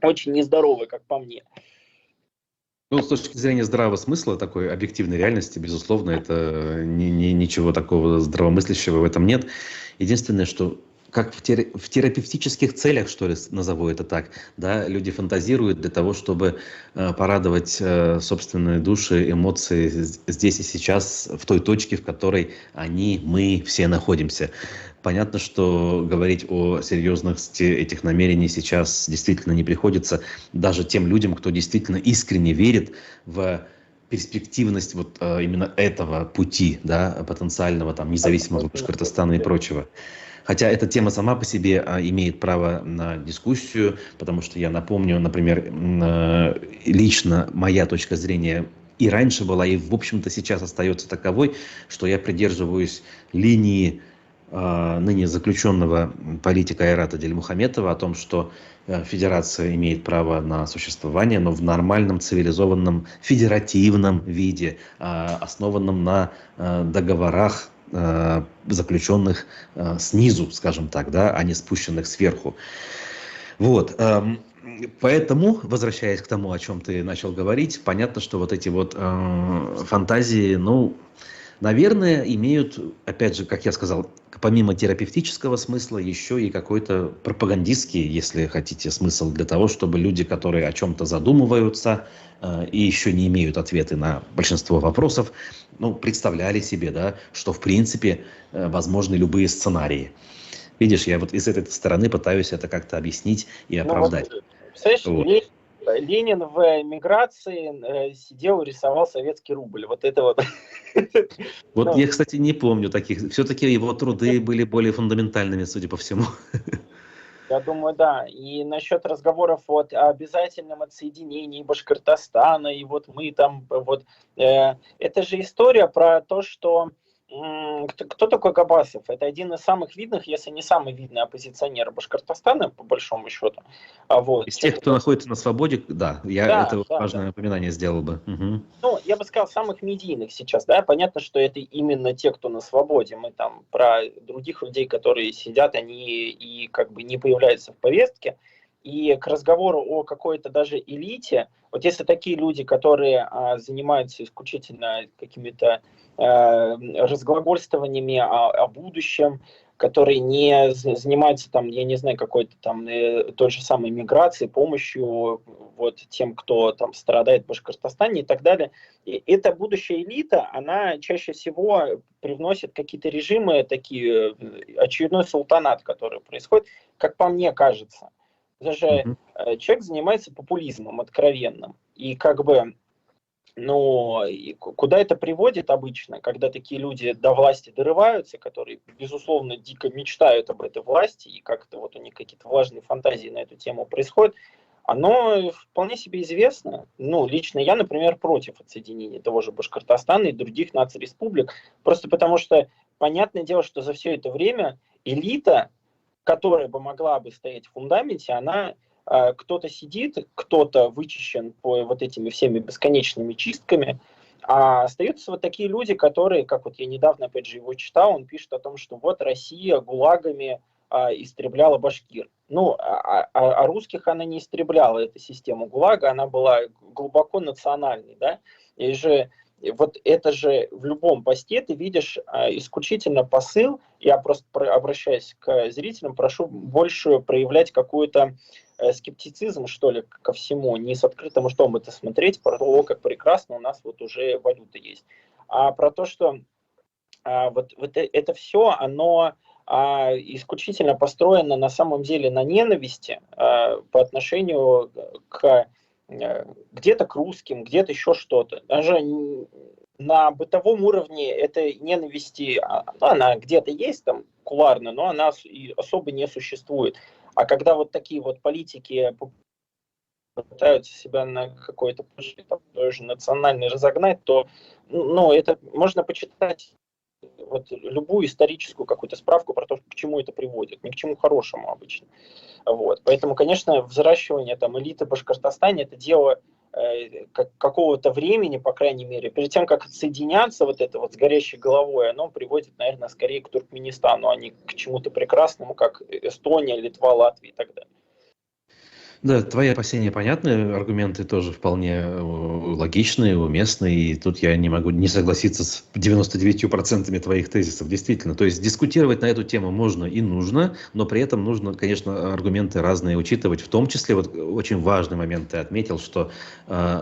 очень нездоровая, как по мне. Ну, с точки зрения здравого смысла, такой объективной реальности, безусловно, это ничего такого здравомыслящего в этом нет. Единственное, что как в терапевтических целях, что ли, назову это так, да, люди фантазируют для того, чтобы порадовать собственные души, эмоции здесь и сейчас, в той точке, в которой мы все находимся. Понятно, что говорить о серьезности этих намерений сейчас действительно не приходится даже тем людям, кто действительно искренне верит в перспективность вот именно этого пути, да, потенциального там независимого Башкортостана и прочего. Хотя эта тема сама по себе имеет право на дискуссию, потому что я напомню, например, лично моя точка зрения и раньше была, и в общем-то сейчас остается таковой, что я придерживаюсь линии ныне заключенного политика Айрата Дильмухаметова о том, что федерация имеет право на существование, но в нормальном, цивилизованном, федеративном виде, основанном на договорах, заключенных снизу, скажем так, да, а не спущенных сверху. Вот. Поэтому, возвращаясь к тому, о чем ты начал говорить, понятно, что вот эти вот фантазии, ну, наверное, имеют, опять же, как я сказал, помимо терапевтического смысла, еще и какой-то пропагандистский, если хотите, смысл для того, чтобы люди, которые о чем-то задумываются и еще не имеют ответы на большинство вопросов, ну, представляли себе, да, что в принципе возможны любые сценарии. Видишь, я вот из этой стороны пытаюсь это как-то объяснить и оправдать. Представляешь, Ленин в эмиграции сидел и рисовал советский рубль. Вот это вот. Вот я, кстати, не помню таких. Все-таки его труды были более фундаментальными, судя по всему. Я думаю, да. И насчет разговоров вот о обязательном отсоединении Башкортостана, и вот мы там, вот, это же история про то, что кто такой Габасов? Это один из самых видных, если не самый видный оппозиционер Башкортостана, по большому счету. Вот. Из тех, кто находится на свободе, да, это важное напоминание сделал бы. Угу. Ну, я бы сказал, самых медийных сейчас, да, понятно, что это именно те, кто на свободе. Мы там про других людей, которые сидят, они и как бы не появляются в повестке. И к разговору о какой-то даже элите, вот если такие люди, которые занимаются исключительно какими-то разглагольствованиями о будущем, которые не занимаются там, я не знаю, какой-то там той же самой миграцией, помощью вот тем, кто там страдает в Башкортостане и так далее. И эта будущая элита, она чаще всего привносит какие-то режимы, такие очередной султанат, который происходит, как по мне кажется. Даже человек занимается популизмом откровенным. И как бы, ну, куда это приводит обычно, когда такие люди до власти дорываются, которые, безусловно, дико мечтают об этой власти, и как-то вот у них какие-то влажные фантазии на эту тему происходят, оно вполне себе известно. Ну, лично я, например, против отсоединения того же Башкортостана и других нацреспублик, просто потому что, понятное дело, что за все это время элита, которая бы могла бы стоять в фундаменте, она кто-то сидит, кто-то вычищен по вот этими всеми бесконечными чистками, а остаются вот такие люди, которые, как вот я недавно, опять же, его читал, он пишет о том, что вот Россия гулагами истребляла башкир. Ну, а русских она не истребляла, эта система ГУЛАГа, она была глубоко национальной, да, и же вот это же в любом посте ты видишь исключительно посыл. Я просто обращаюсь к зрителям, прошу больше проявлять какую-то скептицизм, что ли, ко всему, не с открытым ртом это смотреть, про то, как прекрасно у нас вот уже валюта есть, а про то, что вот это все, оно исключительно построено на самом деле на ненависти по отношению к где-то к русским, где-то еще что-то. Даже на бытовом уровне этой ненависти, она где-то есть там кулуарно, но она особо не существует. А когда вот такие вот политики пытаются себя на какой-то тоже национальный разогнать, то это можно почитать вот любую историческую какую-то справку про то, к чему это приводит, ни к чему хорошему обычно. Вот. Поэтому, конечно, взращивание там элиты в Башкортостане это дело какого-то времени, по крайней мере. Перед тем, как отсоединяться вот это вот с горящей головой, оно приводит, наверное, скорее к Туркменистану, а не к чему-то прекрасному, как Эстония, Литва, Латвия и так далее. Да, твои опасения понятны, аргументы тоже вполне логичные, уместные, и тут я не могу не согласиться с 99% твоих тезисов, действительно. То есть дискутировать на эту тему можно и нужно, но при этом нужно, конечно, аргументы разные учитывать, в том числе, вот очень важный момент ты отметил, что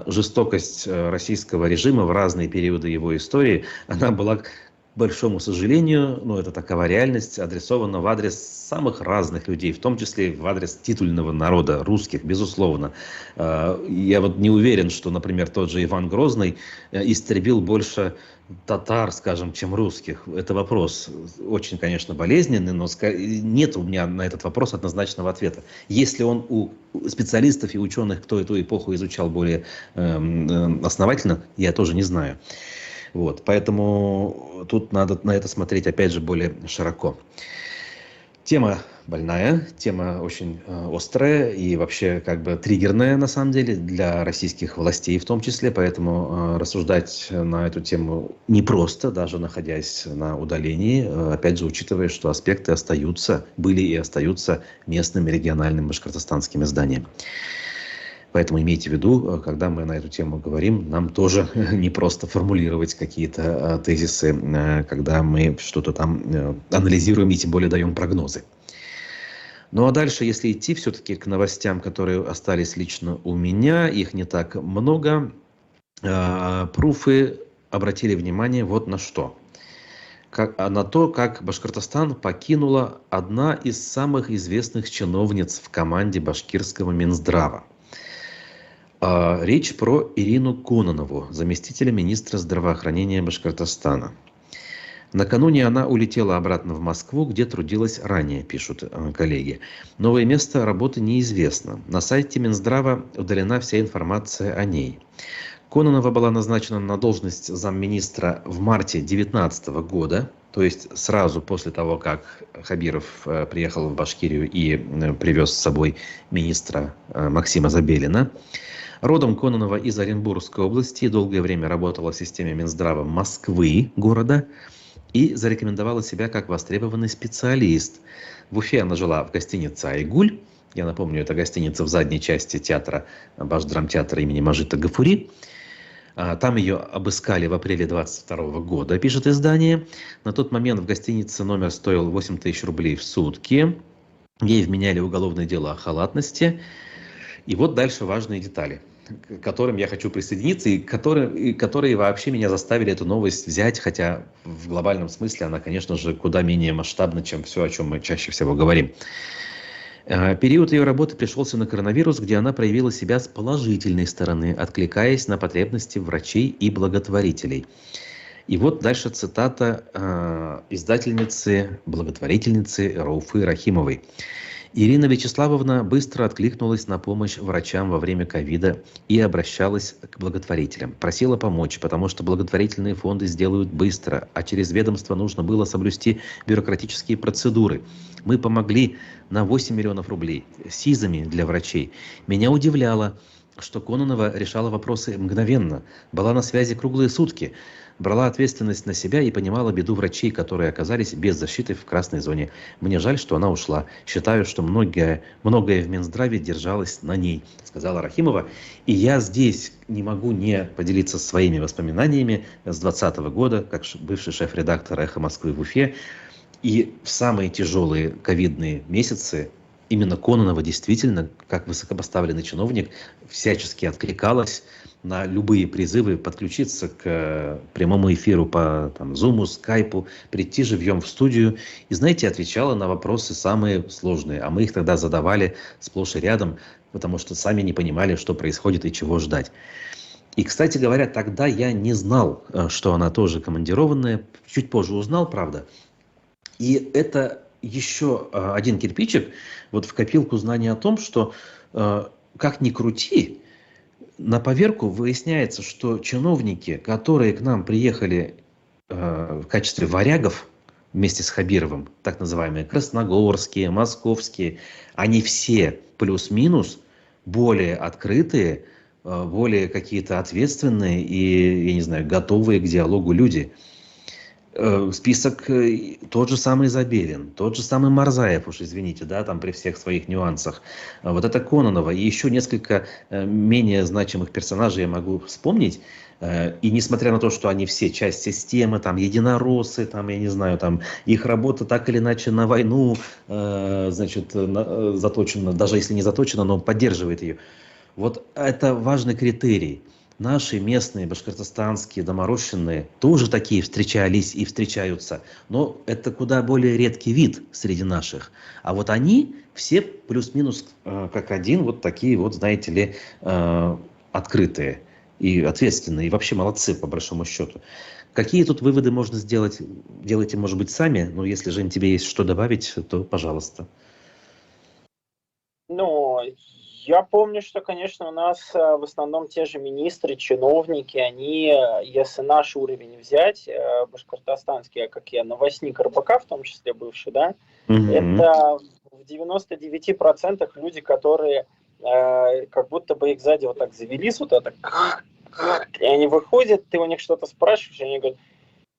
жестокость российского режима в разные периоды его истории, она была, к большому сожалению, это такова реальность, адресована в адрес самых разных людей, в том числе в адрес титульного народа, русских, безусловно. Я вот не уверен, что, например, тот же Иван Грозный истребил больше татар, скажем, чем русских. Это вопрос очень, конечно, болезненный, но нет у меня на этот вопрос однозначного ответа. Если он у специалистов и ученых, кто эту эпоху изучал более основательно, я тоже не знаю. Вот, поэтому тут надо на это смотреть, опять же, более широко. Тема больная, тема очень острая и вообще как бы триггерная, на самом деле, для российских властей в том числе, поэтому рассуждать на эту тему непросто, даже находясь на удалении, опять же, учитывая, что аспекты были и остаются местными региональным башкортостанским изданием. Поэтому имейте в виду, когда мы на эту тему говорим, нам тоже не просто формулировать какие-то тезисы, когда мы что-то там анализируем и тем более даем прогнозы. Ну а дальше, если идти все-таки к новостям, которые остались лично у меня, их не так много, пруфы обратили внимание вот на что. На то, как Башкортостан покинула одна из самых известных чиновниц в команде башкирского Минздрава. Речь про Ирину Кононову, заместителя министра здравоохранения Башкортостана. Накануне она улетела обратно в Москву, где трудилась ранее, пишут коллеги. Новое место работы неизвестно. На сайте Минздрава удалена вся информация о ней. Кононова была назначена на должность замминистра в марте 2019 года, то есть сразу после того, как Хабиров приехал в Башкирию и привез с собой министра Максима Забелина. Родом Кононова из Оренбургской области, долгое время работала в системе Минздрава Москвы, города, и зарекомендовала себя как востребованный специалист. В Уфе она жила в гостинице «Айгуль». Я напомню, это гостиница в задней части театра, Башдрамтеатра имени Мажита Гафури. Там ее обыскали в апреле 2022 года, пишет издание. На тот момент в гостинице номер стоил 8 тысяч рублей в сутки. Ей вменяли уголовное дело о халатности. И вот дальше важные детали, к которым я хочу присоединиться, и которые вообще меня заставили эту новость взять, хотя в глобальном смысле она, конечно же, куда менее масштабна, чем все, о чем мы чаще всего говорим. Период ее работы пришелся на коронавирус, где она проявила себя с положительной стороны, откликаясь на потребности врачей и благотворителей. И вот дальше цитата издательницы, благотворительницы Рауфы Рахимовой. Ирина Вячеславовна быстро откликнулась на помощь врачам во время ковида и обращалась к благотворителям. Просила помочь, потому что благотворительные фонды сделают быстро, а через ведомство нужно было соблюсти бюрократические процедуры. Мы помогли на 8 миллионов рублей СИЗами для врачей. Меня удивляло, что Кононова решала вопросы мгновенно, была на связи круглые сутки. брала ответственность на себя и понимала беду врачей, которые оказались без защиты в красной зоне. Мне жаль, что она ушла. Считаю, что многое в Минздраве держалось на ней, сказала Рахимова. И я здесь не могу не поделиться своими воспоминаниями с 2020 года, как бывший шеф-редактор «Эхо Москвы» в Уфе. И в самые тяжелые ковидные месяцы именно Кононова действительно, как высокопоставленный чиновник, всячески откликалась на любые призывы подключиться к прямому эфиру по Зуму, Скайпу, прийти живьем в студию. И, знаете, отвечала на вопросы самые сложные. А мы их тогда задавали сплошь и рядом, потому что сами не понимали, что происходит и чего ждать. И, кстати говоря, тогда я не знал, что она тоже командированная. Чуть позже узнал, правда. И это еще один кирпичик вот в копилку знаний о том, что как ни крути, на поверку выясняется, что чиновники, которые к нам приехали в качестве варягов вместе с Хабировым, так называемые красногорские, московские, они все плюс-минус более открытые, более какие-то ответственные и, я не знаю, готовые к диалогу люди. Список тот же самый Забелин, тот же самый Марзаев, уж извините, да, там при всех своих нюансах. Вот это Кононова и еще несколько менее значимых персонажей я могу вспомнить. И несмотря на то, что они все часть системы, там, единороссы, там, я не знаю, там, их работа так или иначе на войну, значит, заточена, даже если не заточена, но поддерживает ее. Вот это важный критерий. Наши местные, башкортостанские, доморощенные тоже такие встречались и встречаются. Но это куда более редкий вид среди наших. А вот они все плюс-минус как один, вот такие вот, знаете ли, открытые и ответственные. И вообще молодцы, по большому счету. Какие тут выводы можно сделать? Делайте, может быть, сами. Но если, Жень, тебе есть что добавить, то пожалуйста. Ну, я помню, что, конечно, у нас в основном те же министры, чиновники, они, если наш уровень взять, башкортостанский, как я, новостник РБК в том числе бывший, да, это в 99% люди, которые как будто бы их сзади вот так завелись, вот это, и они выходят, ты у них что-то спрашиваешь, и они говорят,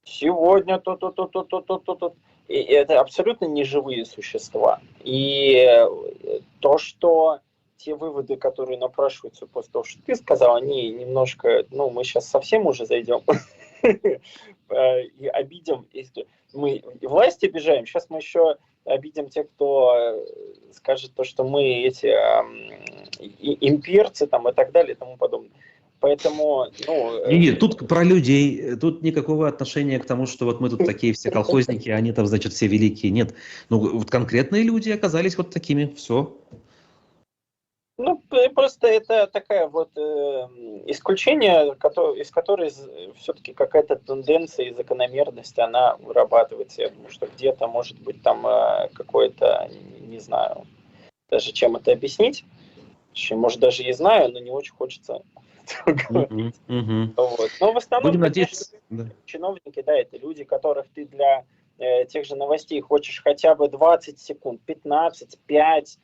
сегодня то-то. И это абсолютно неживые существа. И то, что те выводы, которые напрашиваются после того, что ты сказал, они немножко, ну, мы сейчас совсем уже зайдем и обидим. Мы власть обижаем, сейчас мы еще обидим тех, кто скажет то, что мы эти имперцы там и так далее и тому подобное. Поэтому, Нет, тут про людей, тут никакого отношения к тому, что вот мы тут такие все колхозники, а они там, значит, все великие. Нет, ну вот конкретные люди оказались вот такими, все. Ну, просто это такая вот исключение, из которой все-таки какая-то тенденция и закономерность, она вырабатывается. Я думаю, что где-то, может быть, там какое-то, не знаю, даже чем это объяснить. Может, даже и знаю, но не очень хочется говорить. Вот. Но в основном, будем надеяться, чиновники, да, это люди, которых ты для тех же новостей хочешь хотя бы 20 секунд, 15, 5,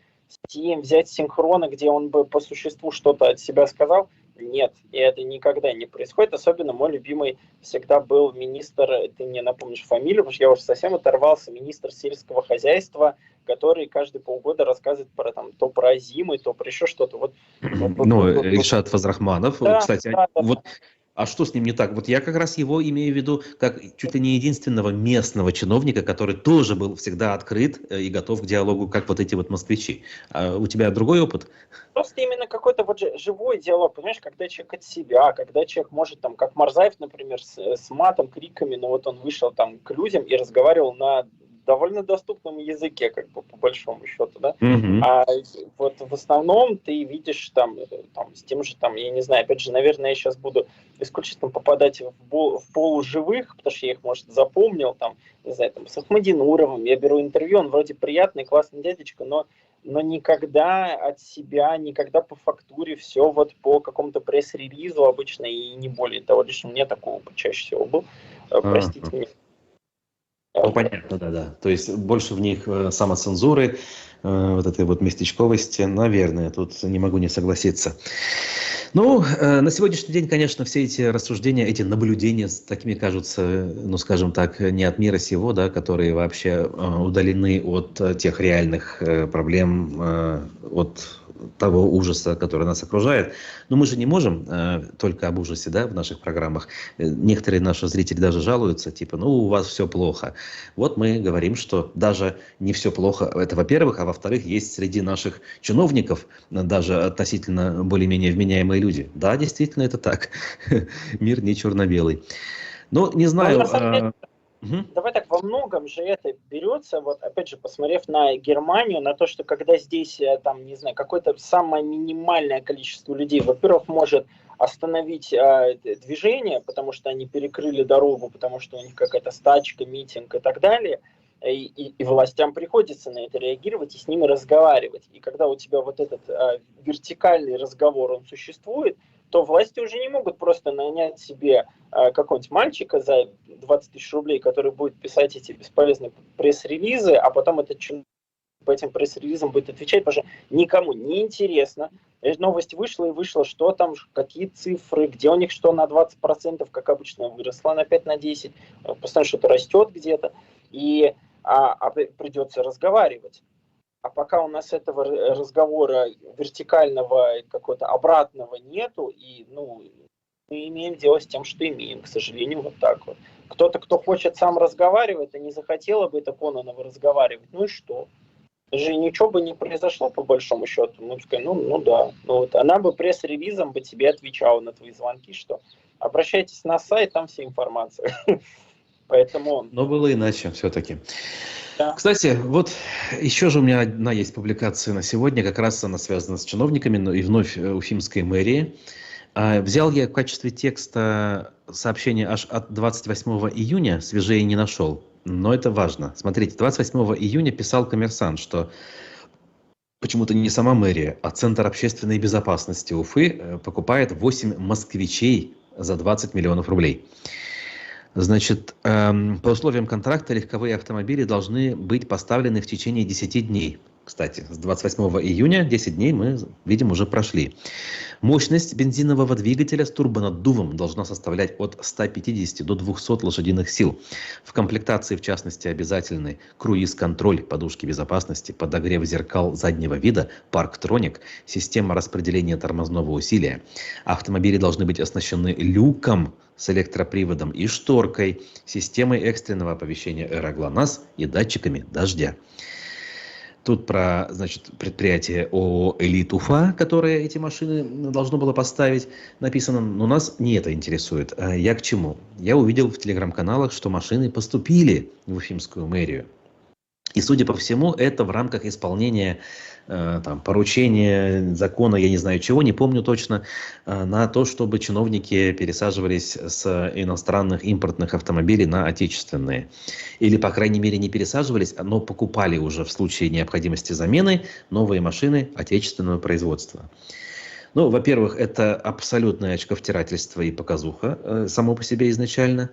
7, взять синхроны, где он бы по существу что-то от себя сказал. Нет, и это никогда не происходит. Особенно мой любимый всегда был министр, ты мне напомнишь фамилию, потому что я уже совсем оторвался, министр сельского хозяйства, который каждые полгода рассказывает про там то про озимы, то про еще что-то. Вот, Ильшат Фазрахманов, да, кстати, да. А что с ним не так? Вот я как раз его имею в виду как чуть ли не единственного местного чиновника, который тоже был всегда открыт и готов к диалогу, как вот эти вот москвичи. А у тебя другой опыт? Просто именно какой-то вот живой диалог, понимаешь, когда человек от себя, когда человек может, там, как Марзаев, например, с матом, криками, но вот он вышел там к людям и разговаривал на довольно доступном языке, как бы по большому счету, да. А вот в основном ты видишь там с тем же, там, я не знаю, опять же, наверное, я сейчас буду исключительно попадать в полуживых, потому что я их, может, запомнил, там, не знаю, там, с Ахмадинуровым, я беру интервью, он вроде приятный, классный дядечка, но никогда от себя, никогда по фактуре, все вот по какому-то пресс-релизу обычно, и не более того, лично у меня такой опыт чаще всего был, простите меня. Ну, понятно, да. То есть больше в них самоцензуры, вот этой вот местечковости, наверное, тут не могу не согласиться. Ну, на сегодняшний день, конечно, все эти рассуждения, эти наблюдения такими кажутся, ну, скажем так, не от мира сего, да, которые вообще удалены от тех реальных проблем, от того ужаса, который нас окружает. Но мы же не можем только об ужасе, да, в наших программах. Некоторые наши зрители даже жалуются, типа, ну, у вас все плохо. Вот мы говорим, что даже не все плохо, это во-первых, а во-вторых, есть среди наших чиновников даже относительно более-менее вменяемые люди. Да, действительно, это так. Мир не черно-белый. Но не Но на знаю. самом деле, Мгм. давай так, во многом же это берется, вот опять же, посмотрев на Германию, на то, что когда здесь, там, не знаю, какое-то самое минимальное количество людей, во-первых, может остановить движение, потому что они перекрыли дорогу, потому что у них какая-то стачка, митинг и так далее, и властям приходится на это реагировать и с ними разговаривать. И когда у тебя вот этот вертикальный разговор, он существует, то власти уже не могут просто нанять себе какого-нибудь мальчика за 20 тысяч рублей, который будет писать эти бесполезные пресс-релизы, а потом этот человек по этим пресс-релизам будет отвечать, потому что никому не интересно. Новость вышла и вышла, что там, какие цифры, где у них что на 20%, как обычно, выросло на 5, на 10, постоянно что-то растет где-то, и придется разговаривать. А пока у нас этого разговора вертикального, какого-то обратного нету, и ну, мы имеем дело с тем, что имеем, к сожалению, вот так вот. Кто-то, кто хочет сам разговаривать, а не захотела бы это Кононова разговаривать, ну и что? Же ничего бы не произошло, по большому счету. Мы бы сказали, ну да. Ну, вот. Она бы пресс-релизом бы тебе отвечала на твои звонки, что обращайтесь на сайт, там вся информация. Поэтому, Но было иначе все-таки. да. Кстати, вот еще же у меня одна есть публикация на сегодня, как раз она связана с чиновниками, но и вновь Уфимской мэрии. Взял я в качестве текста сообщение аж от 28 июня, свежее не нашел. Но это важно. Смотрите, 28 июня писал «Коммерсант», что почему-то не сама мэрия, а Центр общественной безопасности Уфы покупает 8 москвичей за 20 миллионов рублей. Значит, по условиям контракта легковые автомобили должны быть поставлены в течение 10 дней. Кстати, с 28 июня 10 дней мы, видим, уже прошли. Мощность бензинового двигателя с турбонаддувом должна составлять от 150 до 200 лошадиных сил. В комплектации, в частности, обязательны круиз-контроль, подушки безопасности, подогрев зеркал заднего вида, парктроник, система распределения тормозного усилия. Автомобили должны быть оснащены люком с электроприводом и шторкой, системой экстренного оповещения «Эроглонасс» и датчиками дождя. Тут про, значит, предприятие ООО «Элит Уфа», которое эти машины должно было поставить, написано. Но нас не это интересует. Я к чему? Я увидел в телеграм-каналах, что машины поступили в Уфимскую мэрию. И, судя по всему, это в рамках исполнения там, поручения, закона, я не знаю чего, не помню точно, на то, чтобы чиновники пересаживались с иностранных импортных автомобилей на отечественные. Или, по крайней мере, не пересаживались, но покупали уже в случае необходимости замены новые машины отечественного производства. Ну, во-первых, это абсолютное очковтирательство и показуха само по себе изначально.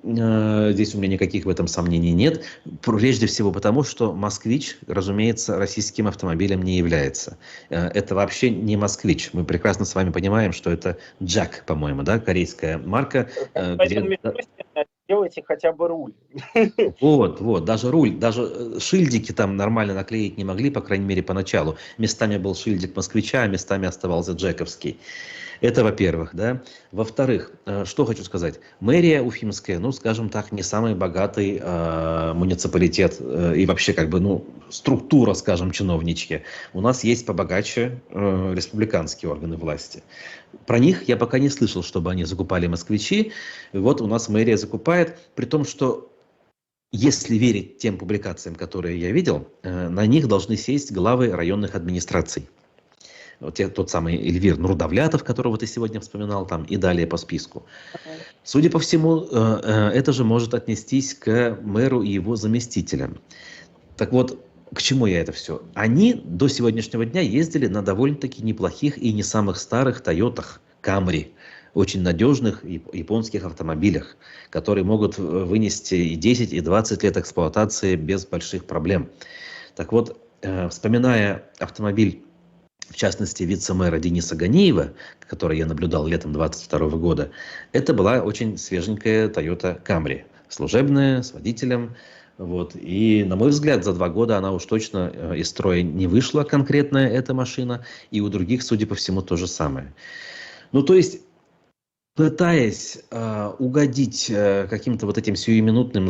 Здесь у меня никаких в этом сомнений нет. Прежде всего потому, что «Москвич», разумеется, российским автомобилем не является. Это вообще не «Москвич». Мы прекрасно с вами понимаем, что это «Джак», по-моему, да, корейская марка. Господин Мишустин, делайте хотя бы руль. Вот, даже руль, даже шильдики там нормально наклеить не могли, по крайней мере, поначалу. Местами был шильдик «Москвича», а местами оставался джековский. Это во-первых, да. Во-вторых, что хочу сказать. Мэрия Уфимская, ну, скажем так, не самый богатый муниципалитет и вообще, как бы, ну, структура, скажем, чиновничья. У нас есть побогаче республиканские органы власти. Про них я пока не слышал, чтобы они закупали москвичи. Вот у нас мэрия закупает, при том, что если верить тем публикациям, которые я видел, на них должны сесть главы районных администраций. Вот тот самый Эльвир Нурдавлятов, которого ты сегодня вспоминал, там и далее по списку. Судя по всему, это же может отнестись к мэру и его заместителям. Так вот, к чему я это все? Они до сегодняшнего дня ездили на довольно-таки неплохих и не самых старых Тойотах Камри, очень надежных японских автомобилях, которые могут вынести и 10, и 20 лет эксплуатации без больших проблем. Так вот, вспоминая автомобиль в частности, вице-мэра Дениса Ганиева, который я наблюдал летом 2022 года, это была очень свеженькая Toyota Camry, служебная, с водителем. Вот. И, на мой взгляд, за 2 года она уж точно из строя не вышла, конкретная эта машина, и у других, судя по всему, то же самое. Ну, то есть, пытаясь угодить каким-то вот этим сиюминутным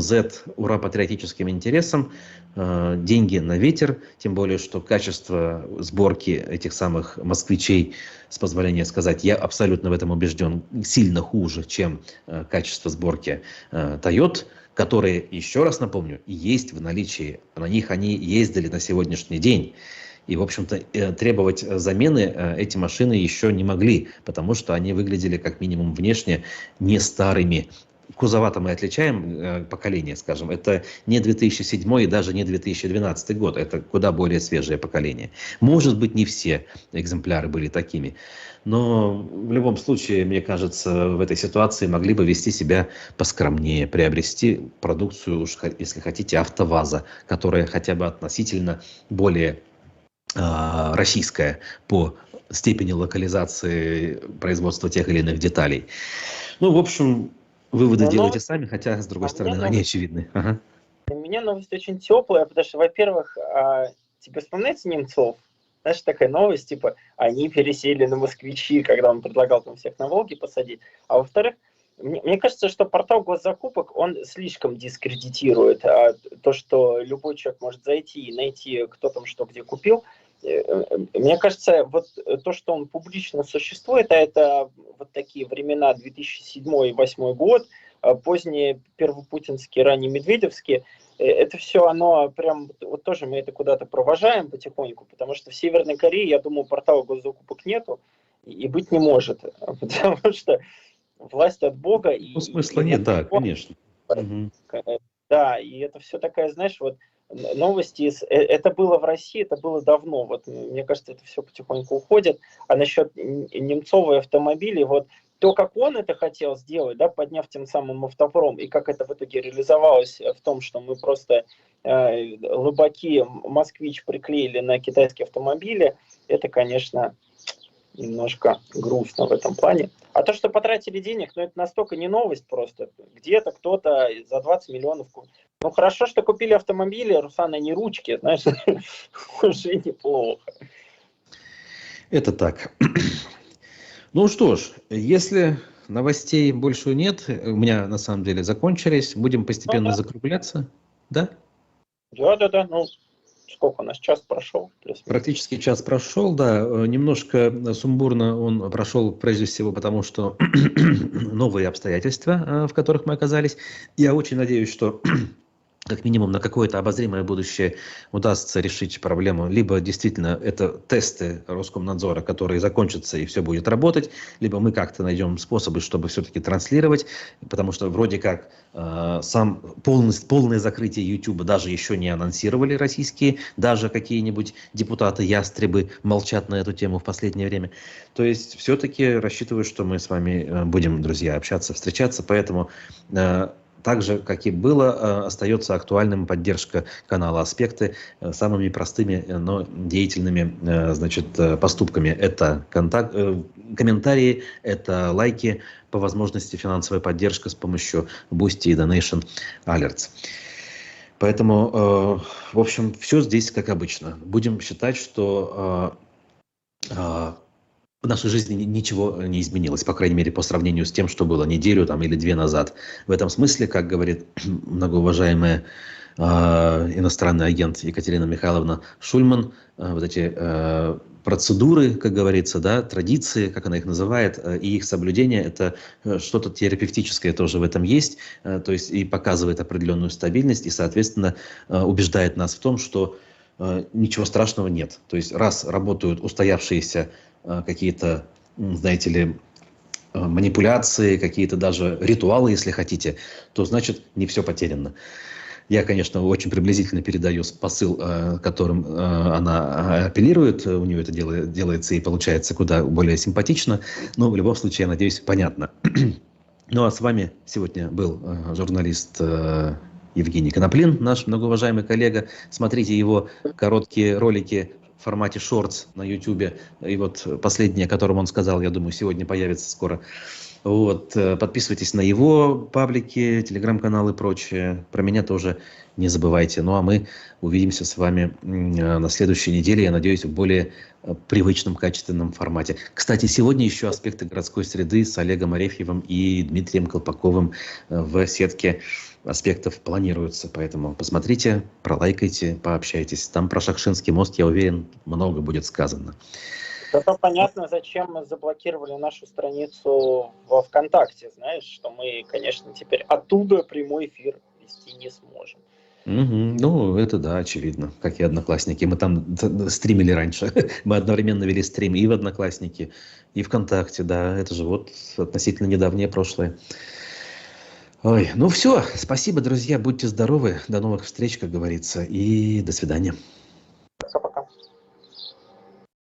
ура-патриотическим интересам, деньги на ветер, тем более, что качество сборки этих самых москвичей, с позволения сказать, я абсолютно в этом убежден, сильно хуже, чем качество сборки Toyota, которые, еще раз напомню, есть в наличии, на них они ездили на сегодняшний день. И, в общем-то, требовать замены эти машины еще не могли, потому что они выглядели, как минимум, внешне не старыми. Кузова-то мы отличаем поколение, скажем. Это не 2007 и даже не 2012 год. Это куда более свежее поколение. Может быть, не все экземпляры были такими. Но в любом случае, мне кажется, в этой ситуации могли бы вести себя поскромнее, приобрести продукцию, уж, если хотите, АвтоВАЗа, которая хотя бы относительно более российская по степени локализации производства тех или иных деталей. Ну, в общем, выводы делайте сами, хотя, с другой стороны, они очевидны. Ага. У меня новость очень теплая, потому что, во-первых, тебе вспоминается Немцов? Знаешь, такая новость, типа, они пересели на москвичи, когда он предлагал там всех на Волге посадить. А во-вторых, мне кажется, что портал госзакупок, он слишком дискредитирует то, что любой человек может зайти и найти, кто там что где купил. Мне кажется, вот то, что он публично существует, а это вот такие времена 2007-2008 год, поздние первопутинские, ранние медведевские, это все оно прям, вот тоже мы это куда-то провожаем потихоньку, потому что в Северной Корее, я думаю, портала госзакупок нету и быть не может, потому что власть от Бога. Ну, смысла нет, да, конечно. Да, и это все такая, знаешь, вот новости, это было в России, это было давно, вот мне кажется, это все потихоньку уходит. А насчет Немцова и автомобилей, вот то, как он это хотел сделать, да, подняв тем самым автопром, и как это в итоге реализовалось в том, что мы просто лобаки «Москвич» приклеили на китайские автомобили, это, конечно, немножко грустно в этом плане. А то, что потратили денег, ну это настолько не новость просто. Где-то кто-то за 20 миллионов... Ну хорошо, что купили автомобили, Руслан, а не ручки, знаешь, уже неплохо. Это так. Ну что ж, если новостей больше нет, у меня на самом деле закончились, будем постепенно закругляться, да? Да, ну... Сколько у нас, час прошел? Практически час прошел, да. Немножко сумбурно он прошел, прежде всего, потому что новые обстоятельства, в которых мы оказались. Я очень надеюсь, что как минимум на какое-то обозримое будущее удастся решить проблему. Либо действительно это тесты Роскомнадзора, которые закончатся и все будет работать, либо мы как-то найдем способы, чтобы все-таки транслировать, потому что вроде как полное закрытие YouTube даже еще не анонсировали российские, даже какие-нибудь депутаты-ястребы молчат на эту тему в последнее время. То есть все-таки рассчитываю, что мы с вами будем, друзья, общаться, встречаться, поэтому... Так же, как и было, остается актуальным поддержка канала «Аспекты» самыми простыми, но деятельными, значит, поступками. Это комментарии, это лайки, по возможности финансовая поддержка с помощью Boosty и Donation Alerts. Поэтому, в общем, все здесь как обычно. Будем считать, что в нашей жизни ничего не изменилось, по крайней мере, по сравнению с тем, что было неделю там, или 2 назад. В этом смысле, как говорит многоуважаемая иностранный агент Екатерина Михайловна Шульман, вот эти процедуры, как говорится, да, традиции, как она их называет, и их соблюдение, это что-то терапевтическое тоже в этом есть, то есть и показывает определенную стабильность, и, соответственно, убеждает нас в том, что ничего страшного нет. То есть раз работают устоявшиеся какие-то, знаете ли, манипуляции, какие-то даже ритуалы, если хотите, то значит не все потеряно. Я, конечно, очень приблизительно передаю посыл, которым она апеллирует. У нее это делается и получается куда более симпатично. Но в любом случае, я надеюсь, понятно. Ну а с вами сегодня был журналист Евгений Коноплин, наш многоуважаемый коллега. Смотрите его короткие ролики в формате шортс на YouTube. И вот последнее, о котором он сказал, я думаю, сегодня появится скоро. Вот, подписывайтесь на его паблики, телеграм-канал и прочее. Про меня тоже не забывайте. Ну а мы увидимся с вами на следующей неделе, я надеюсь, в более привычном, качественном формате. Кстати, сегодня еще аспекты городской среды с Олегом Арефьевым и Дмитрием Колпаковым в сетке аспектов планируются. Поэтому посмотрите, пролайкайте, пообщайтесь. Там про Шахшинский мост, я уверен, много будет сказано. Зато понятно, зачем мы заблокировали нашу страницу во ВКонтакте, знаешь, что мы, конечно, теперь оттуда прямой эфир вести не сможем. Ну, это да, очевидно, как и Одноклассники. Мы там стримили раньше. Мы одновременно вели стрим и в Одноклассники, и ВКонтакте, да. Это же вот относительно недавнее прошлое. Ой, ну все, спасибо, друзья, будьте здоровы, до новых встреч, как говорится, и до свидания.